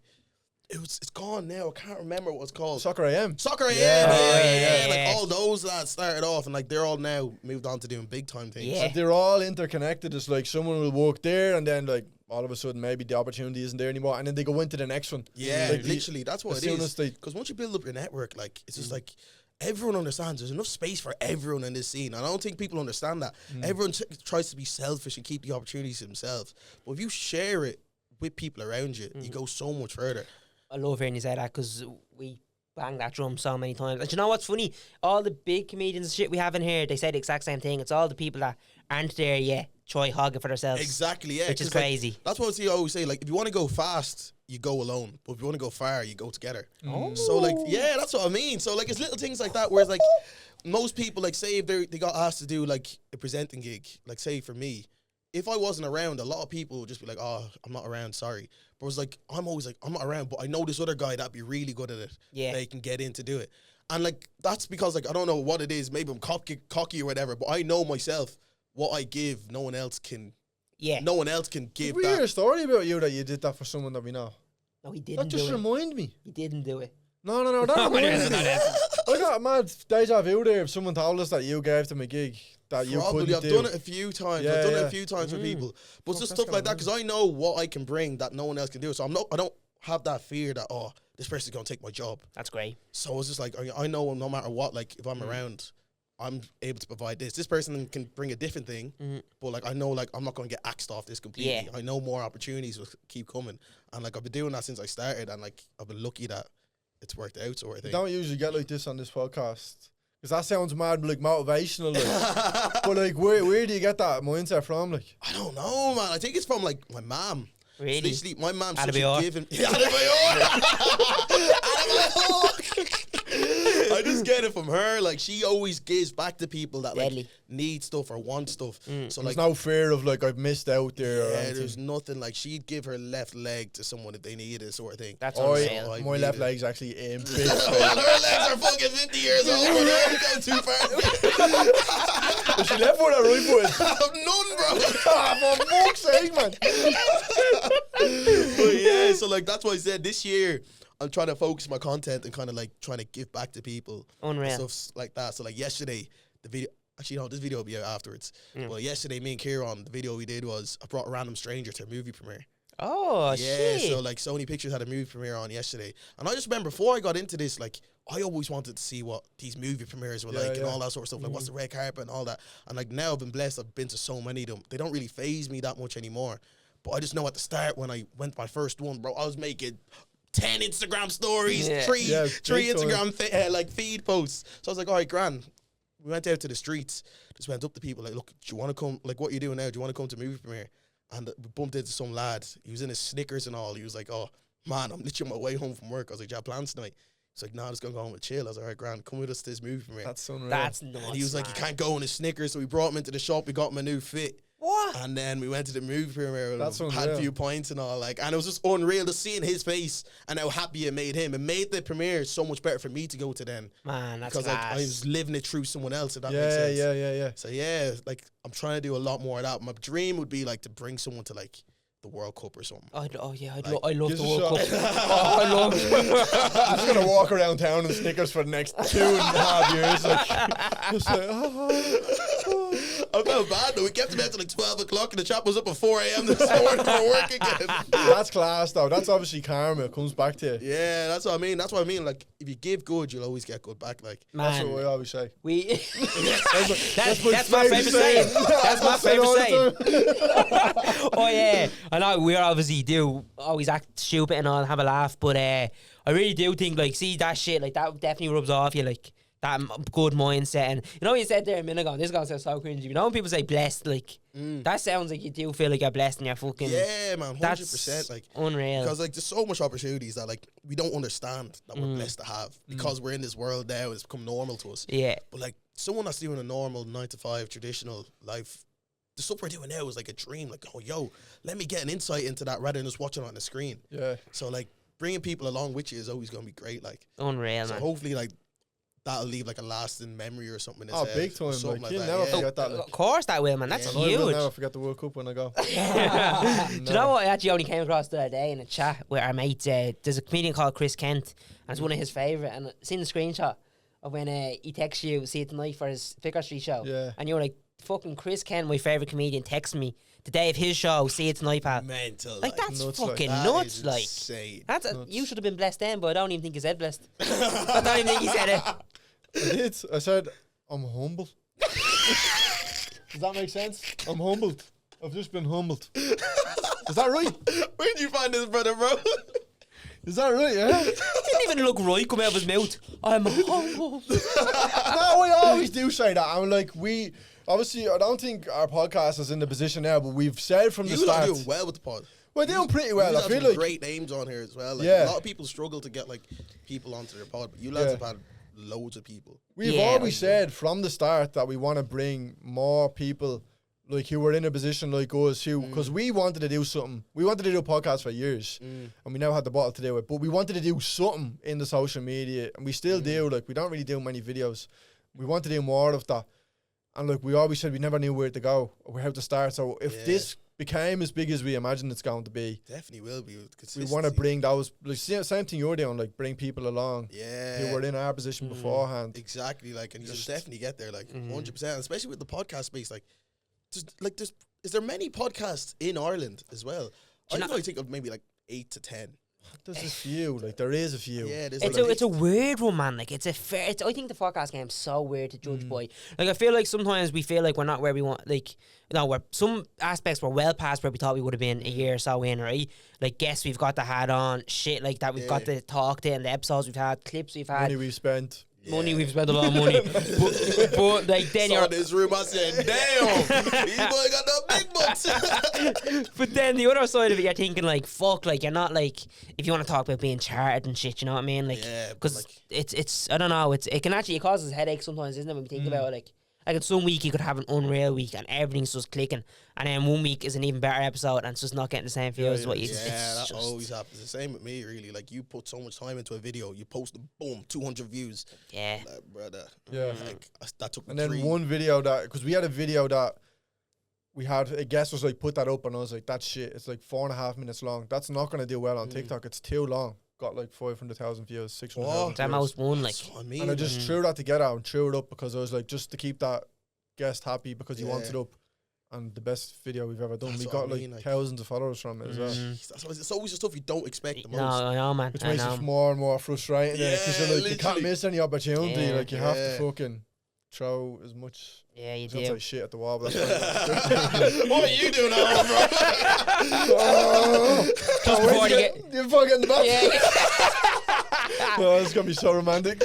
Speaker 1: It's gone now. I can't remember what it's called.
Speaker 3: Soccer AM.
Speaker 1: Soccer AM.
Speaker 2: yeah.
Speaker 1: Like all those lads started off and like they're all now moved on to doing big time things.
Speaker 2: Yeah.
Speaker 3: They're all interconnected. It's like someone will work there and then like all of a sudden maybe the opportunity isn't there anymore and then they go into the next one.
Speaker 1: Yeah,
Speaker 3: Like,
Speaker 1: literally, that's what
Speaker 3: as
Speaker 1: it
Speaker 3: soon
Speaker 1: is.
Speaker 3: as they-
Speaker 1: Because once you build up your network, like it's just like everyone understands there's enough space for everyone in this scene. And I don't think people understand that. Everyone tries to be selfish and keep the opportunities to themselves. But if you share it with people around you, you go so much further.
Speaker 2: I love hearing you say that because we bang that drum so many times. And you know what's funny? All the big comedians and shit we have in here, they say the exact same thing. It's all the people that aren't there yet try hog it for themselves.
Speaker 1: Exactly, yeah.
Speaker 2: Which is
Speaker 1: 'cause, like,
Speaker 2: crazy.
Speaker 1: that's what I always say. Like, if you want to go fast, you go alone. But if you want to go far, you go together.
Speaker 2: Oh.
Speaker 1: So, like, yeah, that's what I mean. So, like, it's little things like that. Whereas, like, most people, like, say if they got asked to do, like, a presenting gig, like, say for me, if I wasn't around, a lot of people would just be like, oh, I'm not around, sorry. But it's like, I'm always like, I'm not around, but I know this other guy that'd be really good at it.
Speaker 2: Yeah.
Speaker 1: They can get in to do it. And, like, that's because, like, I don't know what it is. Maybe I'm cocky or whatever, but I know myself what I give, no one else can.
Speaker 2: Yeah.
Speaker 1: No one else can give
Speaker 3: We hear
Speaker 1: that.
Speaker 3: a story about you that you did that for someone that we know.
Speaker 2: No, he
Speaker 3: That
Speaker 2: didn't
Speaker 3: just
Speaker 2: do it.
Speaker 3: remind me.
Speaker 2: He didn't do it.
Speaker 3: No, that reminds me. I got a mad deja vu there if someone told us that you gave them a gig that you
Speaker 1: Probably,
Speaker 3: couldn't
Speaker 1: I've
Speaker 3: do.
Speaker 1: done it a few times.
Speaker 3: Yeah,
Speaker 1: I've done it
Speaker 3: yeah.
Speaker 1: a few times for people, but it's just
Speaker 3: that's
Speaker 1: stuff like that
Speaker 3: kinda
Speaker 1: because I know what I can bring that no one else can do. So I don't have that fear that this person's gonna take my job.
Speaker 2: That's great.
Speaker 1: So it's just like I know no matter what, like if I'm around, I'm able to provide this. This person can bring a different thing, but like I know like I'm not gonna get axed off this completely.
Speaker 2: Yeah.
Speaker 1: I know more opportunities will keep coming, and like I've been doing that since I started, and like I've been lucky that it's worked out sort of
Speaker 3: You
Speaker 1: thing.
Speaker 3: don't usually get like this on this podcast. Because that sounds mad, like motivational. Like. But like, where do you get that mindset from? Like,
Speaker 1: I don't know, man. I think it's from like my mom.
Speaker 2: Really?
Speaker 1: Literally, my mom's
Speaker 2: Out of
Speaker 1: such
Speaker 2: my
Speaker 1: a
Speaker 2: heart.
Speaker 1: giving. Out of my heart. Out of my heart. I just get it from her. Like she always gives back to people that like
Speaker 2: Deadly.
Speaker 1: need stuff or want stuff. So
Speaker 3: there's
Speaker 1: like,
Speaker 3: no fear of like I've missed out there. or
Speaker 1: yeah,
Speaker 3: anything.
Speaker 1: there's nothing like she'd give her left leg to someone if they needed it, sort of thing.
Speaker 2: That's
Speaker 3: Oh,
Speaker 2: unreal.
Speaker 1: I
Speaker 3: my
Speaker 1: need
Speaker 3: left
Speaker 1: it.
Speaker 3: leg's actually in big
Speaker 1: Her legs are fucking 50 years old. Don't go too far.
Speaker 3: Is she left foot or right foot?
Speaker 1: I have none, bro.
Speaker 3: Ah, for fuck's sake, man.
Speaker 1: But yeah, so like that's why I said this year I'm trying to focus my content and kind of like trying to give back to people.
Speaker 2: Unreal.
Speaker 1: And stuff like that. So like yesterday, the video. Actually, no, this video will be out afterwards. But yesterday, me and Kieran, the video we did was I brought a random stranger to a movie premiere.
Speaker 2: Oh,
Speaker 1: Yeah,
Speaker 2: shit.
Speaker 1: so like Sony Pictures had a movie premiere on yesterday, and I just remember before I got into this, like I always wanted to see what these movie premieres were like and all that sort of stuff. Like what's the red carpet and all that. And like now I've been blessed. I've been to so many of them. They don't really faze me that much anymore. But I just know at the start when I went to my first one, bro, I was making 10 Instagram stories, three Instagram feed posts. So I was like, all right, grand. We went out to the streets, just went up to people like, look, do you want to come? Like, what are you doing now? Do you want to come to movie premiere? And we bumped into some lad. He was in his Snickers and all. He was like, oh, man, I'm literally on my way home from work. I was like, do you have plans tonight? He's like, nah, just going to go home and chill. I was like, all right, grand, come with us to this movie premiere.
Speaker 3: That's unreal.
Speaker 2: That's nuts.
Speaker 1: And he was like, you can't go in his Snickers. So we brought him into the shop. We got him a new fit.
Speaker 2: What?
Speaker 1: And then we went to the movie premiere.
Speaker 3: That's
Speaker 1: and had
Speaker 3: unreal.
Speaker 1: a few points and all. Like, and it was just unreal just seeing his face and how happy it made him. It made the premiere so much better for me to go to then.
Speaker 2: Man, that's
Speaker 1: Because like,
Speaker 2: class.
Speaker 1: I was living it through someone else, if that makes sense.
Speaker 3: Yeah.
Speaker 1: So yeah, like I'm trying to do a lot more of that. My dream would be like to bring someone to like the World Cup or something.
Speaker 2: I love
Speaker 3: Give
Speaker 2: the
Speaker 3: us a
Speaker 2: World Cup.
Speaker 3: shot.
Speaker 2: I love
Speaker 3: I'm just gonna walk around town in Snickers for the next 2.5 years. Like, just like,
Speaker 1: I felt bad though. We kept him out till like 12 o'clock and the shop was up at 4 a.m. this morning for work again.
Speaker 3: that's class though. That's obviously karma. It comes back to you.
Speaker 1: Yeah, that's what I mean. That's what I mean. Like, if you give good, you'll always get good back. Like,
Speaker 3: That's
Speaker 2: Man,
Speaker 3: what we always say.
Speaker 2: we.
Speaker 3: That's
Speaker 2: That's my favorite saying. That's my favorite saying. Oh yeah, I know we obviously do always act stupid and all, have a laugh, but I really do think like see that shit like that definitely rubs off you like that good mindset. And you know what you said there a minute ago, this is gonna sound so cringy. You know when people say blessed, like that sounds like you do feel like you're blessed and you're fucking
Speaker 1: yeah, man, 100%.
Speaker 2: That's
Speaker 1: Like,
Speaker 2: unreal.
Speaker 1: because like there's so much opportunities that like we don't understand that we're blessed to have because we're in this world now. It's become normal to us.
Speaker 2: Yeah,
Speaker 1: But like someone that's doing a normal 9 to 5 traditional life, the stuff we're doing now is like a dream. Like, oh, yo, let me get an insight into that rather than just watching it on the screen.
Speaker 3: Yeah.
Speaker 1: So like bringing people along with you is always going to be great. Like,
Speaker 2: unreal,
Speaker 1: so
Speaker 2: man.
Speaker 1: hopefully like that'll leave like a lasting memory or something. In his
Speaker 3: Oh,
Speaker 1: head
Speaker 3: big
Speaker 1: or
Speaker 3: time.
Speaker 1: something
Speaker 3: Like,
Speaker 1: like
Speaker 3: you'll
Speaker 1: that.
Speaker 3: never
Speaker 1: Yeah.
Speaker 3: forget that.
Speaker 2: Of
Speaker 3: Like,
Speaker 2: course that will, man. That's
Speaker 3: and I will
Speaker 2: huge.
Speaker 3: never forget the World Cup when I go.
Speaker 2: Do you know what I actually only came across the other day in a chat with our mate? There's a comedian called Chris Kent, and it's one of his favourite. And I seen the screenshot of when he texts you, see it tonight for his Vicar Street show.
Speaker 3: Yeah.
Speaker 2: And you were like, fucking Chris Kent, my favourite comedian, texted me the day of his show, see it tonight, pal.
Speaker 1: Mental.
Speaker 2: Like, that's
Speaker 3: nuts,
Speaker 2: fucking
Speaker 1: that
Speaker 2: nuts.
Speaker 1: is
Speaker 2: Like,
Speaker 1: insane.
Speaker 2: that's
Speaker 3: Nuts.
Speaker 2: you should have been blessed then, but I don't even think he said blessed. I don't even think he said it.
Speaker 3: I did. I said, I'm humble. Does that make sense? I'm humbled. I've just been humbled. Is that right?
Speaker 1: Where'd you find this, brother, bro?
Speaker 3: Is that right, yeah?
Speaker 2: Didn't even look right come out of his mouth. I'm humble.
Speaker 3: No, I always do say that. I'm like, obviously, I don't think our podcast is in the position now, but we've said from the
Speaker 1: You lot
Speaker 3: start.
Speaker 1: are doing well with the pod.
Speaker 3: We're doing pretty well.
Speaker 1: You
Speaker 3: I
Speaker 1: have
Speaker 3: feel
Speaker 1: some
Speaker 3: like
Speaker 1: great names on here as well. Like,
Speaker 3: Yeah.
Speaker 1: a lot of people struggle to get like people onto their pod, but you lads
Speaker 3: Yeah.
Speaker 1: have had loads of people.
Speaker 3: we've
Speaker 2: Yeah,
Speaker 3: always said from the start that we want to bring more people like who were in a position like us, who because we wanted to do something. We wanted to do a podcast for years, and we now had the bottle to do it. But we wanted to do something in the social media, and we still do. Like, we don't really do many videos. We want to do more of that. And look, we always said we never knew where to go or how to start. So if this became as big as we imagined it's going to be,
Speaker 1: Definitely will be. With
Speaker 3: we
Speaker 1: consistency.
Speaker 3: want to bring those, like, same thing you're doing, like bring people along who were in our position beforehand.
Speaker 1: Exactly, like, and you
Speaker 3: Just-
Speaker 1: should definitely get there, like, 100%. Especially with the podcast space, like, is there many podcasts in Ireland as well? I can only think of maybe like 8 to 10.
Speaker 3: There's a few, like there is a few.
Speaker 1: Yeah, there's
Speaker 2: It's a weird one, man. Like, it's a fair. I think the podcast game's so weird to judge by. Like, I feel like sometimes we feel like we're not where we want. Like, no, we're some aspects we're well past where we thought we would have been a year or so in, right? Like, guests we've got the hat on, shit like that. We've got to talk to, and the episodes we've had, clips we've had,
Speaker 3: Money we've spent.
Speaker 2: money we've spent a lot of money. but like then
Speaker 1: Saw
Speaker 2: you're.
Speaker 1: this room, I said, damn, these boys got the big bucks.
Speaker 2: But then the other side of it, you're thinking like, fuck, like you're not like if you want to talk about being chartered and shit, you know what I mean? Like,
Speaker 1: Yeah, but,
Speaker 2: because
Speaker 1: like-
Speaker 2: it's I don't know, it can actually cause us headaches sometimes, isn't it? When we think about it, like in some week you could have an unreal week and everything's just clicking, and then one week is an even better episode and it's just not getting the same feel as what you.
Speaker 1: Yeah,
Speaker 2: it's
Speaker 1: that
Speaker 2: just,
Speaker 1: always happens. The same with me, really. Like, you put so much time into a video, you post it, boom, 200 views.
Speaker 2: yeah.
Speaker 1: Like, brother.
Speaker 3: Yeah.
Speaker 1: Like, that took me
Speaker 3: And then
Speaker 1: 3.
Speaker 3: one video that, because we had a video that we had, a guest was like, put that up, and I was like, that shit, it's like 4.5 minutes long. That's not going to do well on TikTok. It's too long. Got like 500,000 views, 600,000
Speaker 2: It's
Speaker 3: views.
Speaker 2: almost one, like
Speaker 1: That's what I mean.
Speaker 3: And I just
Speaker 1: man.
Speaker 3: threw that together and threw it up because I was like, just to keep that guest happy because he wants it up. and the best video we've ever done.
Speaker 1: That's
Speaker 3: We
Speaker 1: what
Speaker 3: got
Speaker 1: I mean, like-
Speaker 3: thousands of followers from it as well.
Speaker 1: It's always the stuff you don't expect the most.
Speaker 2: No, I know, man.
Speaker 3: Which
Speaker 2: I
Speaker 3: makes
Speaker 2: know.
Speaker 3: it more and more frustrating because
Speaker 1: Yeah,
Speaker 3: you're like, you can't
Speaker 1: literally.
Speaker 3: miss any opportunity.
Speaker 2: Yeah.
Speaker 3: Like you have to
Speaker 1: Yeah.
Speaker 3: fucking throw as much.
Speaker 2: Yeah, you
Speaker 3: It's not
Speaker 2: do.
Speaker 3: like shit at the wall. But that's
Speaker 1: What are you doing at home, bro?
Speaker 2: Just before you get.
Speaker 3: before getting the bath.
Speaker 2: Yeah,
Speaker 3: Oh, it's gonna be so romantic.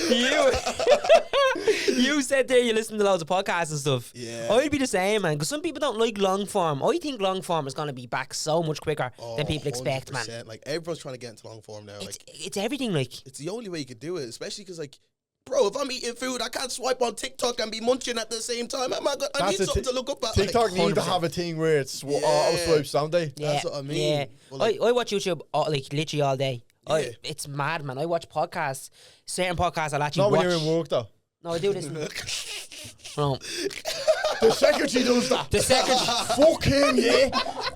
Speaker 2: you said there you listen to loads of podcasts and stuff.
Speaker 1: Yeah.
Speaker 2: I'd be the same, man, because some people don't like long form. I think long form is going to be back so much quicker than people expect, man.
Speaker 1: 100%. Like everyone's trying to get into long form now. Like
Speaker 2: It's everything, like.
Speaker 1: it's the only way you could do it, especially because like. Bro, if I'm eating food, I can't swipe on TikTok and be munching at the same time. I need
Speaker 3: That's
Speaker 1: something to look up at.
Speaker 3: TikTok need to
Speaker 2: 100%.
Speaker 3: have a thing where it's auto
Speaker 1: Yeah.
Speaker 3: swipes, don't they?
Speaker 1: That's what I mean.
Speaker 2: Yeah.
Speaker 1: Well, like-
Speaker 2: I watch YouTube like literally all day.
Speaker 1: Yeah.
Speaker 2: It's mad, man. I watch podcasts. Certain podcasts I'll actually
Speaker 3: Not
Speaker 2: watch.
Speaker 3: when you're in work though.
Speaker 2: No, I do listen. No.
Speaker 3: The secretary does that.
Speaker 2: The second,
Speaker 3: Fuck him, yeah.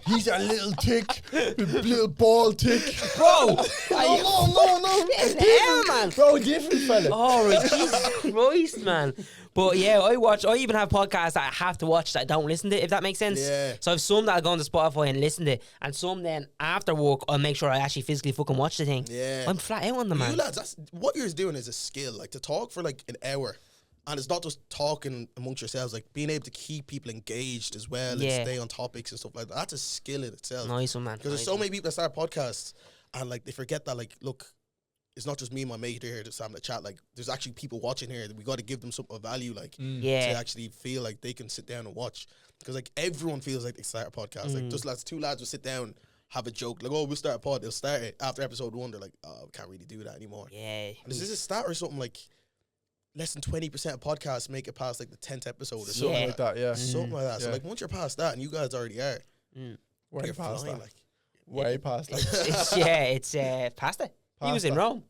Speaker 3: He's a little tick, little bald tick.
Speaker 2: bro.
Speaker 3: No.
Speaker 2: It's hell, man.
Speaker 3: Bro, different fella.
Speaker 2: Oh, right, Jesus Christ, man. But yeah, I even have podcasts that I have to watch that I don't listen to, if that makes sense.
Speaker 1: Yeah.
Speaker 2: So I've some that I'll go onto Spotify and listen to, and some then after work I'll make sure I actually physically fucking watch the thing.
Speaker 1: Yeah.
Speaker 2: I'm flat out on them,
Speaker 1: You
Speaker 2: man.
Speaker 1: lads, that's what you're doing is a skill. Like to talk for like an hour. And it's not just talking amongst yourselves, like being able to keep people engaged as well
Speaker 2: Yeah.
Speaker 1: and stay on topics and stuff like that. That's a skill in itself.
Speaker 2: Nice one, man.
Speaker 1: Because there's
Speaker 2: Nice
Speaker 1: so
Speaker 2: one.
Speaker 1: many people that start podcasts and like they forget that like, look, it's not just me and my mate here just having a chat. Like there's actually people watching here. We got to give them something of value, like to
Speaker 2: Yeah.
Speaker 1: actually feel like they can sit down and watch. Because like everyone feels like they start a podcast.
Speaker 2: Mm.
Speaker 1: Like just lads, two lads will sit down, have a joke, like, oh, we'll start a pod. They'll start it after episode 1. They're like, oh, we can't really do that anymore.
Speaker 2: Yeah.
Speaker 1: And is this a stat or something like less than 20% of podcasts make it past like the 10th episode or something
Speaker 3: Something
Speaker 2: Yeah.
Speaker 3: like that, yeah.
Speaker 1: Something like that. So
Speaker 3: Yeah.
Speaker 1: like once you're past that, and you guys already are,
Speaker 3: Way
Speaker 1: you're
Speaker 3: past
Speaker 1: flying,
Speaker 3: that.
Speaker 1: like.
Speaker 3: Way past that.
Speaker 2: It's pasta. He was in
Speaker 3: Pasta.
Speaker 2: Rome.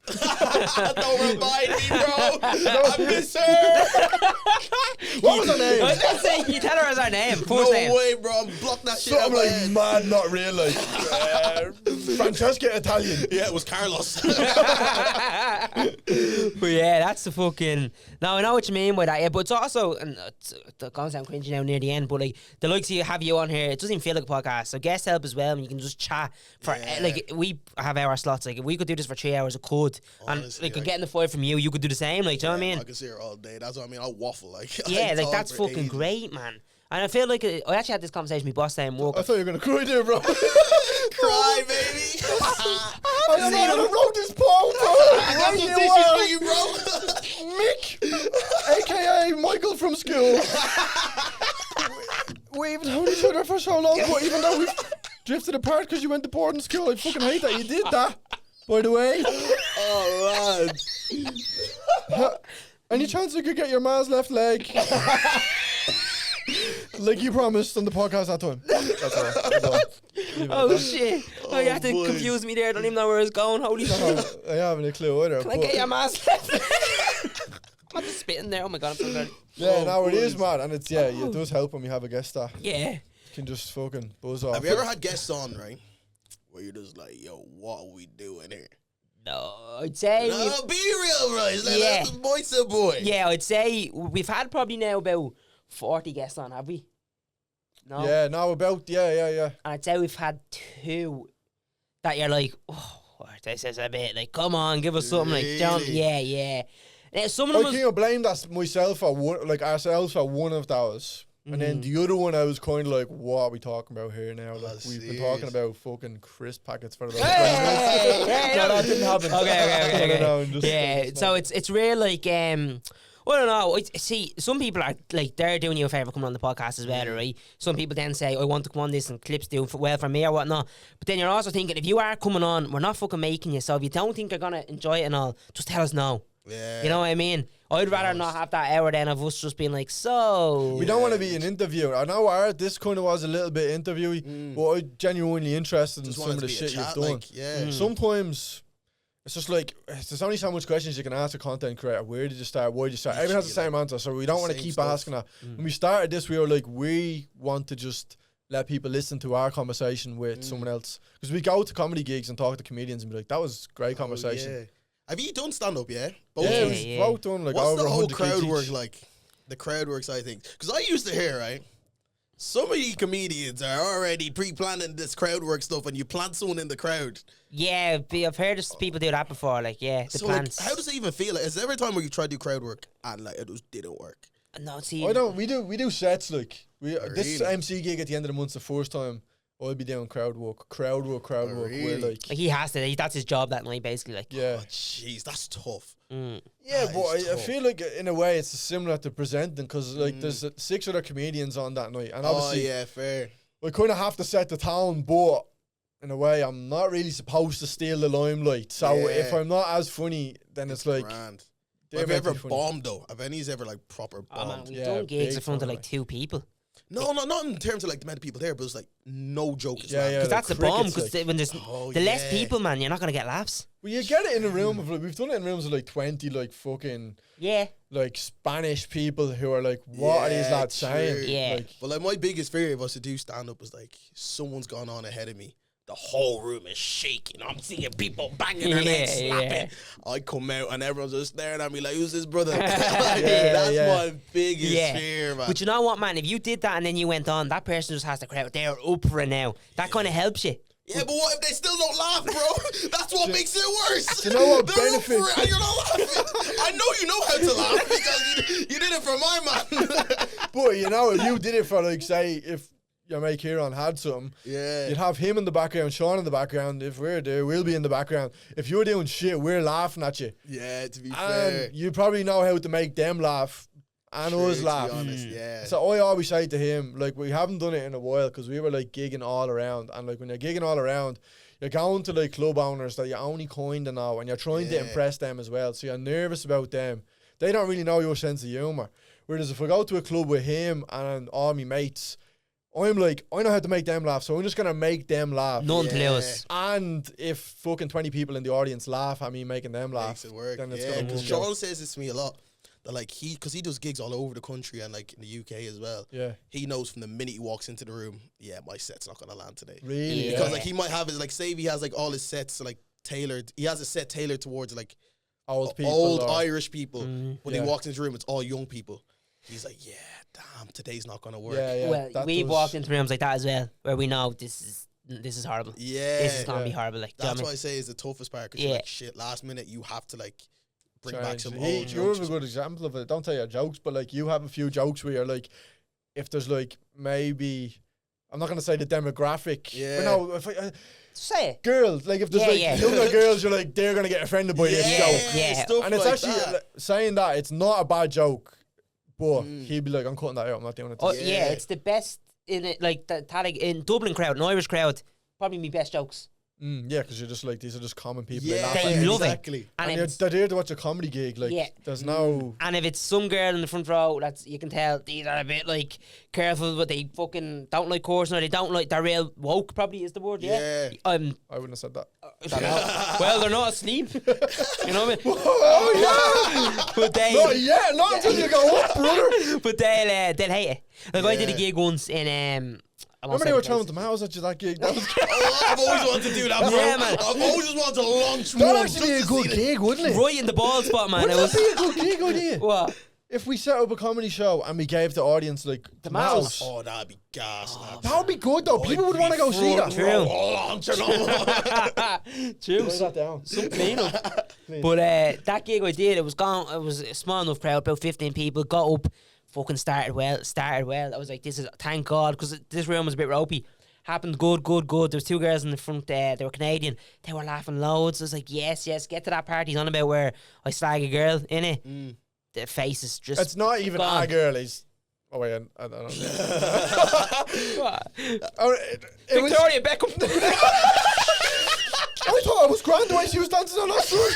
Speaker 1: Don't remind me, bro. I miss her.
Speaker 3: What was her name?
Speaker 2: I was going to say, you tell her as our name. First
Speaker 1: No
Speaker 2: name.
Speaker 1: way, bro. I'm blocked that shit out
Speaker 3: Something
Speaker 1: my
Speaker 3: like
Speaker 1: head.
Speaker 3: mad, not real, like Francesca Italian.
Speaker 1: Yeah, it was Carlos.
Speaker 2: But yeah, that's the fucking. Now I know what you mean by that. Yeah, but it's also, and it's gonna sound cringy now near the end, but like the likes of you have you on here, it doesn't even feel like a podcast. So guest help as well, and you can just chat for
Speaker 1: Yeah.
Speaker 2: like we have our slots. Like if we could do this for 3 hours, it could.
Speaker 1: Honestly,
Speaker 2: and like
Speaker 1: like-
Speaker 2: getting the fight from you, you could do the same. Like, do you know what I mean?
Speaker 1: I can see her all day. That's what I mean. I'll waffle like.
Speaker 2: Yeah,
Speaker 1: I
Speaker 2: like
Speaker 1: talk
Speaker 2: that's
Speaker 1: for
Speaker 2: fucking
Speaker 1: ages.
Speaker 2: great, man. And I feel like I actually had this conversation with my boss saying work.
Speaker 3: I thought you were gonna cry there, bro.
Speaker 1: Cry, baby.
Speaker 3: I don't know how to wrote this poem, bro.
Speaker 1: Got some tissues for you, bro.
Speaker 3: Mick, aka Michael from school. We even known each other for so long, but even though we've drifted apart because you went to boarding school, I fucking hate that you did that. By the way,
Speaker 1: Oh, man.
Speaker 3: any chance you could get your man's left leg? Like you promised on the podcast that time. That's all. That's all. Leave it
Speaker 2: Oh
Speaker 3: at
Speaker 2: shit! Oh, you had to
Speaker 1: boys.
Speaker 2: confuse me there. I don't even know where it's going. Holy shit!
Speaker 3: that. I haven't a clue either.
Speaker 2: Can I
Speaker 3: but-
Speaker 2: get your mask? I'm just spitting there. Oh my god, I'm so sorry.
Speaker 3: Yeah,
Speaker 1: Oh,
Speaker 3: now it is,
Speaker 1: boys.
Speaker 3: man, and it's it does help when we have a guest that
Speaker 2: Yeah.
Speaker 3: can just fucking buzz off.
Speaker 1: Have you ever had guests on, right? Where you're just like, yo, what are we doing here?
Speaker 2: No, I'd say.
Speaker 1: No, be real, bro. It's like,
Speaker 2: Yeah.
Speaker 1: that's the boy to boy.
Speaker 2: Yeah, I'd say we've had probably now about 40 guests on, have we? No.
Speaker 3: Yeah, now about yeah.
Speaker 2: And I'd say we've had 2 that you're like, oh, this is a bit like, come on, give us something like, don't,
Speaker 1: Really?
Speaker 2: yeah. Now, some of
Speaker 3: I
Speaker 2: them was,
Speaker 3: kind of blame that myself for one, like ourselves for one of those. And then the other one, I was kind of like, what are we talking about here now? Like, we've been talking
Speaker 1: serious?
Speaker 3: about fucking crisp packets for the
Speaker 2: Hey, hey,
Speaker 3: No, that didn't happen.
Speaker 2: Okay.
Speaker 3: No, I'm just-
Speaker 2: Yeah, so it's real like I don't know. See, some people are like they're doing you a favour coming on the podcast as well, right? Some people then say, "I want to come on this," and clips do well for me or whatnot. But then you're also thinking, if you are coming on, we're not fucking making you. So if you don't think you're gonna enjoy it and all, just tell us no.
Speaker 1: Yeah.
Speaker 2: You know what I mean? I'd rather not have that hour than of us just being like, so.
Speaker 3: We don't want to be an interviewer. I know this kind of was a little bit interviewy, but I'm genuinely interested
Speaker 1: Just
Speaker 3: in
Speaker 1: want
Speaker 3: some
Speaker 1: it
Speaker 3: of the
Speaker 1: to be a
Speaker 3: shit you've
Speaker 1: chat,
Speaker 3: done.
Speaker 1: like, yeah.
Speaker 3: Sometimes it's just like there's only so much questions you can ask a content creator. Where did you start? Why did you start? Everyone has the
Speaker 1: Literally,
Speaker 3: same answer, so we don't want to
Speaker 1: same
Speaker 3: keep
Speaker 1: stuff.
Speaker 3: asking that. When we started this, we were like, we want to just let people listen to our conversation with someone else, because we go to comedy gigs and talk to comedians and be like, that was great conversation.
Speaker 1: Oh, yeah. Have you done stand up? Yeah. Both
Speaker 3: Yeah,
Speaker 1: of
Speaker 3: we've
Speaker 1: you?
Speaker 3: both done like
Speaker 1: What's
Speaker 3: over
Speaker 1: the whole
Speaker 3: 100
Speaker 1: crowd
Speaker 3: gigs
Speaker 1: work
Speaker 3: each.
Speaker 1: like? The crowd work side of things. Because I used to hear, right? Some of you comedians are already pre-planning this crowd work stuff, and you plant someone in the crowd.
Speaker 2: Yeah, I've heard of people do that before. Like, yeah, the
Speaker 1: So, like,
Speaker 2: plants.
Speaker 1: how does it even feel? Like, is there ever a time where you try to do crowd work and like it just didn't work?
Speaker 2: No, see,
Speaker 3: I don't. We do sets like this
Speaker 1: Really?
Speaker 3: MC gig at the end of the month's the first time I'll be doing crowd work. Where
Speaker 1: Really?
Speaker 3: like
Speaker 2: like he has to. That's his job that night, basically. Like,
Speaker 3: yeah.
Speaker 1: Oh, jeez, that's tough.
Speaker 3: Yeah,
Speaker 1: That
Speaker 3: but
Speaker 1: is
Speaker 3: I
Speaker 1: tough.
Speaker 3: feel like in a way it's similar to presenting because like there's 6 other comedians on that night, and
Speaker 1: Oh
Speaker 3: obviously
Speaker 1: yeah, fair.
Speaker 3: I kind of have to set the tone, but in a way I'm not really supposed to steal the limelight. So
Speaker 1: Yeah.
Speaker 3: if I'm not as funny, then it's like
Speaker 1: Grand.
Speaker 3: they're
Speaker 1: Have you
Speaker 3: meant to
Speaker 1: ever
Speaker 3: be funny.
Speaker 1: bombed though? Have any's ever like proper
Speaker 2: oh man,
Speaker 1: bombed?
Speaker 2: we've
Speaker 3: Yeah,
Speaker 2: done gigs
Speaker 3: big
Speaker 2: in front of
Speaker 3: time,
Speaker 2: like 2 people.
Speaker 1: No, not in terms of like the amount of people there, but it's like no joke. Is
Speaker 3: Yeah,
Speaker 1: landed.
Speaker 3: yeah.
Speaker 2: Because that's the
Speaker 3: crickets,
Speaker 2: bomb. Because
Speaker 3: like.
Speaker 2: when there's
Speaker 1: Oh,
Speaker 2: the less
Speaker 1: yeah.
Speaker 2: people, man, you're not gonna get laughs.
Speaker 3: Well, you get it in a room of like we've done it in rooms of like 20 like fucking
Speaker 2: Yeah,
Speaker 3: like Spanish people who are like, what are these
Speaker 1: Yeah,
Speaker 3: lads
Speaker 1: true.
Speaker 3: saying?
Speaker 2: Yeah.
Speaker 3: Like,
Speaker 1: But like my biggest fear if I was to do stand up was like someone's gone on ahead of me. The whole room is shaking. I'm seeing people banging their necks,
Speaker 2: Yeah,
Speaker 1: slapping.
Speaker 2: yeah.
Speaker 1: I come out and everyone's just staring at me like, "Who's this brother?" Like,
Speaker 3: Yeah,
Speaker 1: that's
Speaker 3: yeah.
Speaker 1: my biggest
Speaker 2: yeah.
Speaker 1: fear, man.
Speaker 2: But you know what, man? If you did that and then you went on, that person just has the crowd. They're up for it now. That kind of helps you.
Speaker 1: Yeah, but what if they still don't laugh, bro? That's what makes it worse.
Speaker 3: you know what
Speaker 1: They're
Speaker 3: benefit-
Speaker 1: up for it and you're not laughing. I know you know how to laugh because you did it for my man.
Speaker 3: but you know, if you did it for like, say, if your mate Kieran had something,
Speaker 1: Yeah.
Speaker 3: you'd have him in the background, Sean in the background. If we're there, we'll be in the background. If you're doing shit, we're laughing at you.
Speaker 1: Yeah, to be fair.
Speaker 3: And you probably know how to make them laugh and
Speaker 1: True,
Speaker 3: us
Speaker 1: to be
Speaker 3: laugh.
Speaker 1: honest, yeah.
Speaker 3: So I always say to him, like, we haven't done it in a while because we were like gigging all around. And like when you're gigging all around, you're going to like club owners that you only kind of know and you're trying to
Speaker 1: Yeah.
Speaker 3: impress them as well. So you're nervous about them. They don't really know your sense of humour. Whereas if I go to a club with him and all my mates, I'm like, I know how to make them laugh, so I'm just going to make them laugh.
Speaker 2: None to
Speaker 1: Yeah.
Speaker 2: lose.
Speaker 3: And if fucking 20 people in the audience laugh at me making them laugh,
Speaker 1: Makes it work.
Speaker 3: then it's
Speaker 1: Yeah,
Speaker 3: going
Speaker 1: because
Speaker 3: to
Speaker 1: Sean says this to me a lot. That like because he does gigs all over the country and like in the UK as well.
Speaker 3: Yeah.
Speaker 1: He knows from the minute he walks into the room, yeah, my set's not gonna land today.
Speaker 3: Really?
Speaker 2: Yeah.
Speaker 1: Because like he might have his like say if he has like all his sets like tailored. He has a set tailored towards like
Speaker 3: Old people.
Speaker 1: old
Speaker 3: or-
Speaker 1: Irish people. When
Speaker 3: Yeah.
Speaker 1: he walks into the room, it's all young people. He's like, yeah, damn, today's not gonna work.
Speaker 3: Yeah, yeah.
Speaker 2: Well,
Speaker 3: that
Speaker 2: we've
Speaker 3: does-
Speaker 2: walked into rooms like that as well, where we know this is horrible.
Speaker 1: Yeah,
Speaker 2: This is gonna be
Speaker 3: yeah.
Speaker 2: horrible. Like, do you know
Speaker 1: that's
Speaker 2: what
Speaker 1: why
Speaker 2: I
Speaker 1: I say is the toughest part. Because
Speaker 2: Yeah.
Speaker 1: you're like, shit, last minute you have to like bring back
Speaker 3: change.
Speaker 1: some
Speaker 3: He-
Speaker 1: old
Speaker 3: You're
Speaker 1: jokes.
Speaker 3: a good example of it. Don't tell your jokes, but like you have a few jokes where you're like, if there's like maybe, I'm not gonna say the demographic.
Speaker 1: Yeah.
Speaker 3: But no, if
Speaker 2: mean? Say it.
Speaker 3: girls, like if there's
Speaker 2: Yeah,
Speaker 3: like
Speaker 2: yeah.
Speaker 3: younger girls, you're like they're gonna get offended by this
Speaker 1: yeah,
Speaker 3: joke.
Speaker 2: Yeah.
Speaker 1: stuff
Speaker 3: And it's
Speaker 1: like
Speaker 3: actually
Speaker 1: that.
Speaker 3: like, saying that it's not a bad joke, but
Speaker 1: Mm.
Speaker 3: he'd be like, I'm cutting that out. I'm not doing it.
Speaker 2: Oh
Speaker 3: today."
Speaker 2: yeah.
Speaker 1: Yeah.
Speaker 2: It's the best in it. Like in Dublin crowd, an Irish crowd, probably my best jokes.
Speaker 3: Yeah, because you're just like these are just common people.
Speaker 1: Yeah,
Speaker 3: laugh
Speaker 2: They
Speaker 3: at you.
Speaker 2: love it.
Speaker 1: exactly.
Speaker 2: And
Speaker 3: And
Speaker 2: it's,
Speaker 3: they're there to watch a comedy gig. Like
Speaker 2: Yeah.
Speaker 3: there's no.
Speaker 2: and if it's some girl in the front row, that's you can tell these are a bit like careful, but they fucking don't like cursing or they don't like. They're real woke. Probably is the word. Yeah.
Speaker 1: Yeah.
Speaker 3: I wouldn't have said that.
Speaker 2: I don't know. Well, they're not asleep. You know what I mean?
Speaker 3: Oh
Speaker 2: But they.
Speaker 3: yeah, not yet. Not until you go up, brother.
Speaker 2: But they'll hate it. Like I did a
Speaker 1: Yeah.
Speaker 2: gig once in I won't
Speaker 3: Remember
Speaker 2: say
Speaker 3: they were
Speaker 2: the
Speaker 3: throwing
Speaker 2: place.
Speaker 3: tomatoes at you that gig? That was
Speaker 1: Oh, I've always wanted to do that, bro.
Speaker 2: Yeah, man.
Speaker 1: I've always wanted to launch
Speaker 3: That'd
Speaker 1: one
Speaker 3: actually be a
Speaker 1: just to
Speaker 3: good
Speaker 1: see the-
Speaker 3: gig, wouldn't it?
Speaker 2: Right in the ball spot, man.
Speaker 3: Wouldn't
Speaker 2: It
Speaker 3: that
Speaker 2: was
Speaker 3: be a good gig idea?
Speaker 2: what?
Speaker 3: If we set up a comedy show and we gave the audience like
Speaker 2: Tomatoes.
Speaker 3: tomatoes.
Speaker 1: Oh, that'd be gas.
Speaker 3: That would be good though. People would want to go see that.
Speaker 2: True.
Speaker 1: Launching on.
Speaker 2: True.
Speaker 3: Write that down.
Speaker 2: Clean up. But that gig I did, it was a small enough crowd, about 15 people. Got up, fucking started well. I was like, this is thank God, because this room was a bit ropey. Happened good. There was 2 girls in the front there. They were Canadian. They were laughing loads. I was like, yes. Get to that part he's on about where I slag a girl in it. The face is just.
Speaker 3: It's not even
Speaker 2: gone.
Speaker 3: a girl. He's. Oh wait, I don't know.
Speaker 2: What?
Speaker 3: Oh, it was,
Speaker 2: Victoria Beckham.
Speaker 3: I thought it was grand the way she was dancing on that side.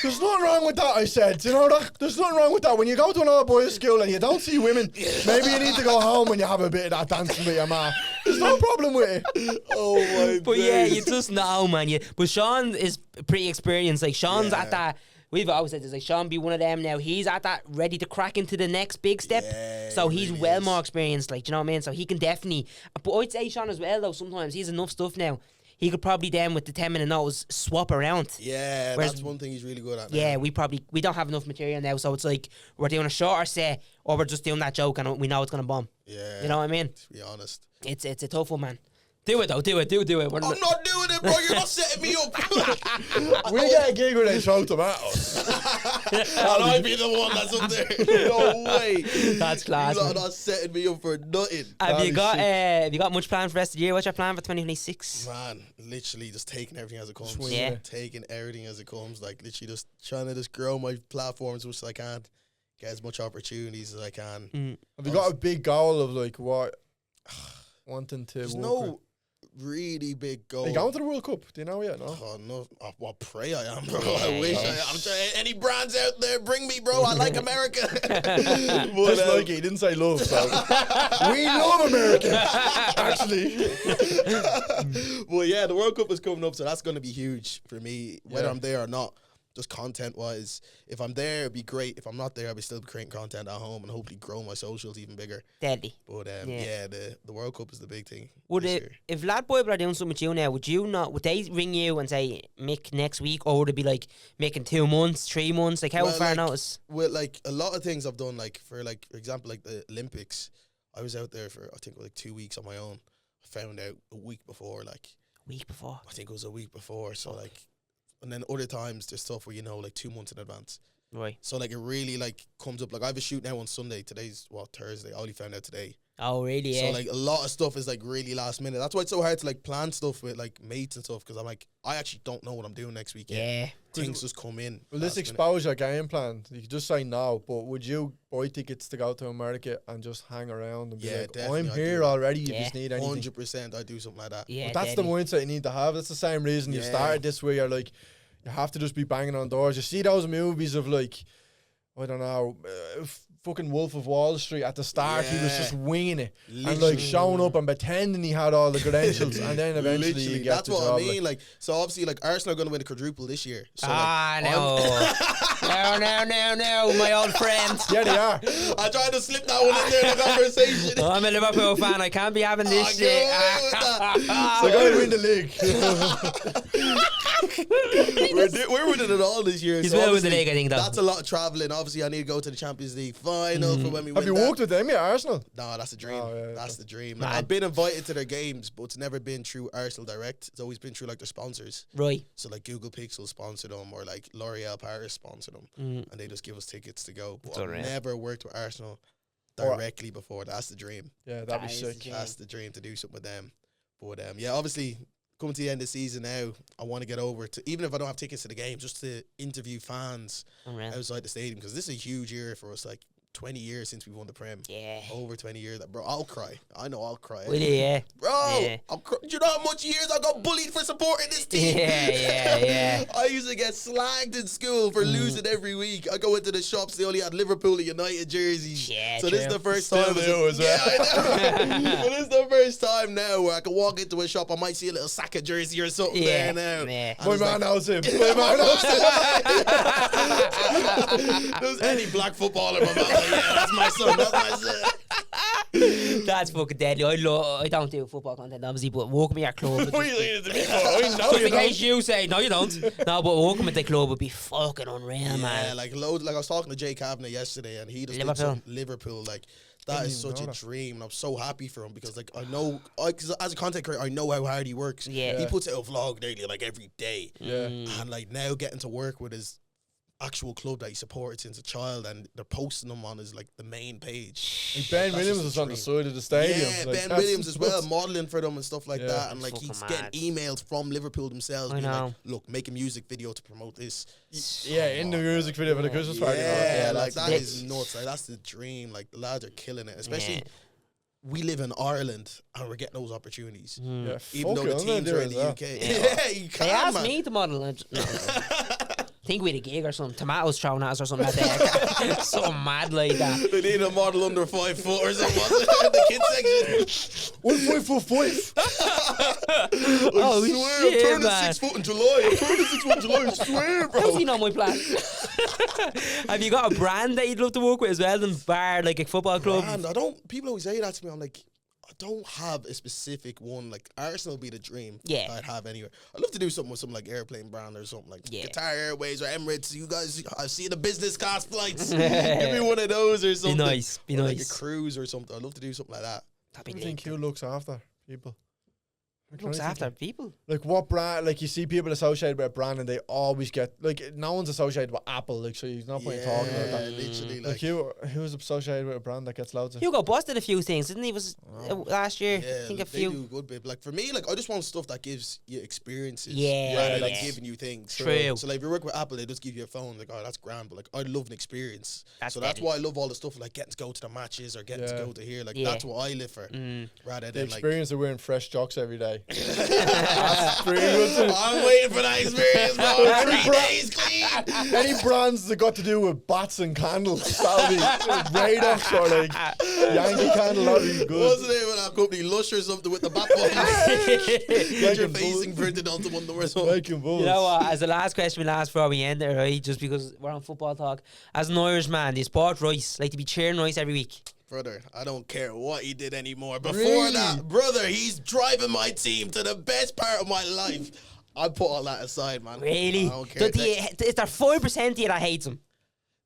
Speaker 3: There's nothing wrong with that, I said. You know that? There's nothing wrong with that. When you go to an all boys school and you don't see women, maybe you need to go home and you have a bit of that dancing with your ma. There's no problem with it.
Speaker 1: Oh, my
Speaker 2: But yeah,
Speaker 1: days.
Speaker 2: you just know, man. But Sean is pretty experienced. Like Sean's
Speaker 1: Yeah.
Speaker 2: at that. We've always said this, like Sean be one of them now. He's at that ready to crack into the next big step.
Speaker 1: Yeah,
Speaker 2: So
Speaker 1: he
Speaker 2: he's
Speaker 1: really
Speaker 2: well
Speaker 1: is.
Speaker 2: more experienced, like, do you know what I mean? So he can definitely. But I'd say Sean as well, though. Sometimes he's enough stuff now. he could probably then with the 10-minute notice swap around.
Speaker 1: Yeah,
Speaker 2: Whereas-
Speaker 1: that's one thing he's really good at.
Speaker 2: Yeah,
Speaker 1: now.
Speaker 2: we don't have enough material now, so it's like we're doing a shorter set, or we're just doing that joke and we know it's gonna bomb.
Speaker 1: Yeah.
Speaker 2: You know what I mean?
Speaker 1: To be honest.
Speaker 2: It's a tough one, man. Do it though, do it. We're
Speaker 1: I'm not doing it, bro. You're not setting me up.
Speaker 3: We get a gig where they throw tomatoes.
Speaker 1: And I'd be the one that's up there. No way.
Speaker 2: That's class.
Speaker 1: You're
Speaker 2: man.
Speaker 1: not setting me up for nothing.
Speaker 2: Have you got much planned for the rest of the year? What's your plan for 2026?
Speaker 1: Man, literally just taking everything as it comes.
Speaker 3: Swing
Speaker 2: Yeah.
Speaker 3: it.
Speaker 1: Taking everything as it comes. Like, literally just trying to just grow my platform as much as I can. Get as much opportunities as I can.
Speaker 3: Have you got a big goal of like what wanting to?
Speaker 1: There's
Speaker 3: work
Speaker 1: no really big goal.
Speaker 3: Are you going to the World Cup? Do you know yet? No.
Speaker 1: Oh, no. Oh, what pray I am, bro. I wish I'm trying. Any brands out there, bring me, bro. I like America.
Speaker 3: Just like he didn't say love, so we love America. Actually,
Speaker 1: Well, yeah, the World Cup is coming up, so that's going to be huge for me, whether
Speaker 3: Yeah.
Speaker 1: I'm there or not. Just content-wise, if I'm there, it'd be great. If I'm not there, I'll be still creating content at home and hopefully grow my socials even bigger.
Speaker 2: Deadly.
Speaker 1: But
Speaker 2: Yeah.
Speaker 1: yeah, the World Cup is the big thing.
Speaker 2: Would
Speaker 1: this
Speaker 2: it,
Speaker 1: year.
Speaker 2: if LADbible are doing something with you now, would they ring you and say, Mick, next week? Or would it be like making 2 months, 3 months? Like, how
Speaker 1: Well,
Speaker 2: far
Speaker 1: like,
Speaker 2: notice?
Speaker 1: With like a lot of things I've done, like for example, like the Olympics, I was out there for I think like 2 weeks on my own. I found out a week before, like
Speaker 2: Week before.
Speaker 1: I think it was a week before. So like, and then other times there's stuff where like 2 months in advance.
Speaker 2: Right.
Speaker 1: So like it really like comes up. Like I have a shoot now on Sunday. Today's Thursday. I only found out today.
Speaker 2: Oh, really? Yeah.
Speaker 1: So like a lot of stuff is like really last minute. That's why it's so hard to like plan stuff with like mates and stuff, because I'm like I actually don't know what I'm doing next week yet.
Speaker 2: yeah.
Speaker 1: Things just come in.
Speaker 3: will this
Speaker 1: last minute.
Speaker 3: expose your game plan? You could just say no, but would you buy tickets to go to America and just hang around and be
Speaker 1: Yeah,
Speaker 3: like,
Speaker 1: definitely
Speaker 3: I'm
Speaker 1: I'd do
Speaker 3: here
Speaker 1: that.
Speaker 3: already? You
Speaker 2: Yeah.
Speaker 3: just need anything.
Speaker 1: 100%. I do something like that.
Speaker 2: Yeah.
Speaker 3: But that's the
Speaker 2: deadly.
Speaker 3: mindset you need to have. That's the same reason you
Speaker 1: Yeah.
Speaker 3: started this way. You're like, you have to just be banging on doors. You see those movies of like, I don't know, fucking Wolf of Wall Street at the start. He was
Speaker 1: Yeah.
Speaker 3: just winging it and
Speaker 1: Literally.
Speaker 3: like showing up and pretending he had all the credentials, and then eventually you
Speaker 1: Literally,
Speaker 3: get
Speaker 1: that's
Speaker 3: the
Speaker 1: what
Speaker 3: job.
Speaker 1: I mean. Like, so obviously, like Arsenal are going to win the quadruple this year. So
Speaker 2: No,
Speaker 1: I'm-
Speaker 2: no, my old friend.
Speaker 3: Yeah, they are.
Speaker 1: I tried to slip that one in there in the conversation.
Speaker 2: I'm a Liverpool fan. I can't be having this
Speaker 1: I
Speaker 2: shit.
Speaker 1: get away with that.
Speaker 3: They're going to win the league.
Speaker 1: We're winning it all this year.
Speaker 2: He's
Speaker 1: so
Speaker 2: well with the
Speaker 1: obviously
Speaker 2: league, I think, though.
Speaker 1: That's a lot of travelling. Obviously, I need to go to the Champions League final for when we
Speaker 3: Have
Speaker 1: win
Speaker 3: you
Speaker 1: that.
Speaker 3: walked with them yet, Arsenal?
Speaker 1: No, that's the dream.
Speaker 3: Oh, yeah,
Speaker 1: That's the dream. Like,
Speaker 2: Man.
Speaker 1: I've been invited to their games, but it's never been through Arsenal direct. It's always been through like their sponsors.
Speaker 2: Right.
Speaker 1: So like Google Pixel sponsor them, or like L'Oreal Paris sponsor them, and they just give us tickets to go. But I've
Speaker 2: unreal.
Speaker 1: never worked with Arsenal
Speaker 3: Or-
Speaker 1: directly before. That's the dream.
Speaker 3: Yeah, that'd
Speaker 2: That
Speaker 3: be
Speaker 2: is the
Speaker 3: sick.
Speaker 2: dream.
Speaker 1: That's the dream, to do something with them. But yeah, obviously coming to the end of the season now, I want to get over to, even if I don't have tickets to the game, just to interview fans
Speaker 2: Unreal.
Speaker 1: outside the stadium, because this is a huge year for us. Like 20 years since we won the Prem.
Speaker 2: Yeah.
Speaker 1: Over 20 years. Bro, I'll cry. I know I'll cry.
Speaker 2: Will you? Yeah.
Speaker 1: Bro,
Speaker 2: Yeah.
Speaker 1: do you know how much years I got bullied for supporting this team?
Speaker 2: Yeah.
Speaker 1: I used to get slagged in school for losing every week. I go into the shops, they only had Liverpool and United jerseys.
Speaker 2: Yeah,
Speaker 1: so this is
Speaker 2: true.
Speaker 1: the first
Speaker 3: Still
Speaker 1: time.
Speaker 3: do as well.
Speaker 1: Yeah, I know. But this is the first time now where I can walk into a shop, I might see a little Saka jersey or something
Speaker 2: Yeah,
Speaker 1: there now.
Speaker 2: yeah.
Speaker 1: And
Speaker 3: My
Speaker 1: it's
Speaker 3: man
Speaker 1: like,
Speaker 3: knows him. My man knows him.
Speaker 1: there's any black footballer, my man. Yeah, that's my son. That's my son.
Speaker 2: That's fucking deadly. I don't do football content, obviously, but walking me at club.
Speaker 3: What are you saying to me for? I know
Speaker 2: Just
Speaker 3: you
Speaker 2: in case
Speaker 3: don't.
Speaker 2: you say no, you don't. No, but walking with the club would be fucking unreal,
Speaker 1: Yeah,
Speaker 2: man.
Speaker 1: like loads. Like I was talking to Jake Havin yesterday, and he just
Speaker 2: Liverpool.
Speaker 1: did some Liverpool. Like that is
Speaker 3: even
Speaker 1: such
Speaker 3: know
Speaker 1: a
Speaker 3: that.
Speaker 1: dream, and I'm so happy for him, because like I know, because as a content creator, I know how hard he works.
Speaker 2: Yeah.
Speaker 1: He puts out a vlog daily, like every day,
Speaker 3: Yeah.
Speaker 1: and like now getting to work with his actual club that he supported since a child, and they're posting him on his like the main page.
Speaker 3: Like Ben
Speaker 1: That's
Speaker 3: Williams
Speaker 1: just
Speaker 3: was
Speaker 1: a
Speaker 3: on the
Speaker 1: dream.
Speaker 3: side of the stadium.
Speaker 1: Yeah,
Speaker 3: Like,
Speaker 1: Ben
Speaker 3: that's
Speaker 1: Williams as well,
Speaker 3: nuts.
Speaker 1: modeling for them and stuff like
Speaker 3: Yeah.
Speaker 1: that, and like
Speaker 2: Fucking
Speaker 1: he's
Speaker 2: mad.
Speaker 1: getting emails from Liverpool themselves,
Speaker 2: I
Speaker 1: being like,
Speaker 2: know.
Speaker 1: "Look, make a music video to promote this."
Speaker 3: Yeah, in the music video for the Christmas party.
Speaker 1: Yeah, like
Speaker 3: that's
Speaker 1: that
Speaker 2: it.
Speaker 1: is nuts. Like that's the dream. Like the lads are killing it, especially.
Speaker 2: Yeah.
Speaker 1: We live in Ireland and we're getting those opportunities.
Speaker 3: Yeah,
Speaker 1: Even though
Speaker 3: fuck
Speaker 1: the
Speaker 3: it, I'm
Speaker 1: teams
Speaker 3: gonna
Speaker 1: are
Speaker 3: do
Speaker 1: in
Speaker 3: it
Speaker 1: the
Speaker 3: as
Speaker 1: UK.
Speaker 2: Yeah.
Speaker 1: Yeah, you
Speaker 2: They
Speaker 1: can,
Speaker 2: asked
Speaker 1: man.
Speaker 2: me to model. No. Think we had a gig or something. Tomatoes thrown at us or something like that. Something mad like that.
Speaker 1: They need a model under 5 foot or something, wasn't it? In the kids section.
Speaker 3: 1.45.
Speaker 2: Oh,
Speaker 1: I swear,
Speaker 2: shit,
Speaker 1: I'm turning
Speaker 2: man.
Speaker 1: 6 foot in July. I'm turning 6 foot in July. I swear,
Speaker 2: How's
Speaker 1: bro.
Speaker 2: he not my plan? Have you got a brand that you'd love to work with as well than bar, like a football club?
Speaker 1: Man, people always say that to me. I'm like, I don't have a specific one. Like Arsenal would be the dream.
Speaker 2: Yeah.
Speaker 1: I'd have anywhere. I'd love to do something with some like airplane brand or something like Qatar Airways or Emirates. You guys, I've seen the business class flights. Give me one of those or something.
Speaker 2: Be
Speaker 1: Or
Speaker 2: nice.
Speaker 1: like a cruise or something. I'd love to do something like that.
Speaker 2: That'd
Speaker 3: I
Speaker 2: be
Speaker 3: think
Speaker 2: lit.
Speaker 3: who looks after people.
Speaker 2: Looks after people.
Speaker 3: Like what brand? Like you see people associated with a brand, and they always get like no one's associated with Apple. Like so, you're not point in talking about that.
Speaker 1: Literally,
Speaker 3: Like who's associated with a brand that gets loads of?
Speaker 2: Hugo Boss did a few things, didn't he? Was last year?
Speaker 1: Yeah,
Speaker 2: I think a
Speaker 1: they
Speaker 2: few.
Speaker 1: do a good bit. Like for me, like I just want stuff that gives you experiences.
Speaker 2: Yeah,
Speaker 1: rather than
Speaker 2: yeah.
Speaker 1: giving you things.
Speaker 2: True.
Speaker 1: So like if you work with Apple, they just give you a phone. Like, oh, that's grand. But like I'd love an experience.
Speaker 2: That's
Speaker 1: so that's
Speaker 2: deadly.
Speaker 1: why I love all the stuff like getting to go to the matches or getting to go to here. Like that's what I live for. Rather
Speaker 3: The
Speaker 1: than like
Speaker 3: experience of wearing fresh jocks every day. That's pretty good too.
Speaker 1: I'm waiting for that experience, bro. 3 days clean.
Speaker 3: Any brands that got to do with bats and candles, that'll be Radox or like Yankee candle, that'll be good.
Speaker 1: What's the name of that company? Lush or something with the bat buttons. Get your
Speaker 3: Making
Speaker 1: facing printed onto one or something.
Speaker 3: Making balls.
Speaker 2: You know what? As the last question we asked before we end it, right? Just because we're on football talk. As an Irishman, do you support Rice? Like to be cheering Rice every week?
Speaker 1: Brother, I don't care what he did anymore. Before
Speaker 3: Really?
Speaker 1: that, brother, he's driving my team to the best part of my life. I put all that aside, man.
Speaker 2: Really?
Speaker 1: I don't care.
Speaker 2: Is there 5% of you that hates him?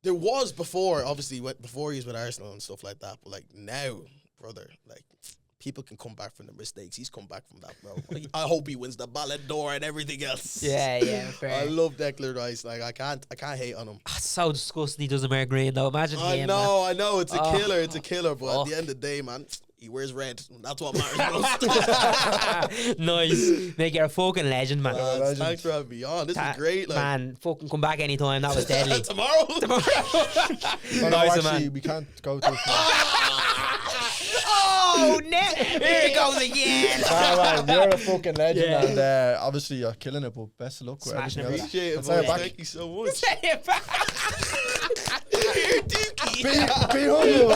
Speaker 1: There was before, obviously, before he was with Arsenal and stuff like that. But like now, brother, like people can come back from the mistakes. He's come back from that, bro. Like, I hope he wins the Ballon d'Or and everything else.
Speaker 2: Yeah, fair.
Speaker 1: I love Declan Rice. Like I can't hate on him.
Speaker 2: Ah, so disgusting he doesn't wear green though. Imagine
Speaker 1: I
Speaker 2: him.
Speaker 1: know. It's a killer. It's a killer. But at the
Speaker 2: fuck.
Speaker 1: end of the day, man, he wears red. That's what matters most.
Speaker 2: Nice. Make you a fucking legend, man.
Speaker 3: legend.
Speaker 1: Thanks for having me on. This is great. Like,
Speaker 2: Man, fucking come back anytime. That was deadly.
Speaker 1: tomorrow.
Speaker 3: No, no,
Speaker 2: Nice,
Speaker 3: actually,
Speaker 2: man.
Speaker 3: we can't go too far.
Speaker 2: Oh, no. Here it goes again.
Speaker 3: Man, you're a fucking legend,
Speaker 2: Yeah.
Speaker 3: and obviously you're killing it. But best of luck with
Speaker 2: Smashing
Speaker 3: everything
Speaker 2: it,
Speaker 3: else.
Speaker 1: Appreciate it,
Speaker 3: I'll say it
Speaker 1: boys.
Speaker 3: back.
Speaker 1: Thank you so much.
Speaker 2: Say it back.
Speaker 1: You're dookie.
Speaker 3: Be humble.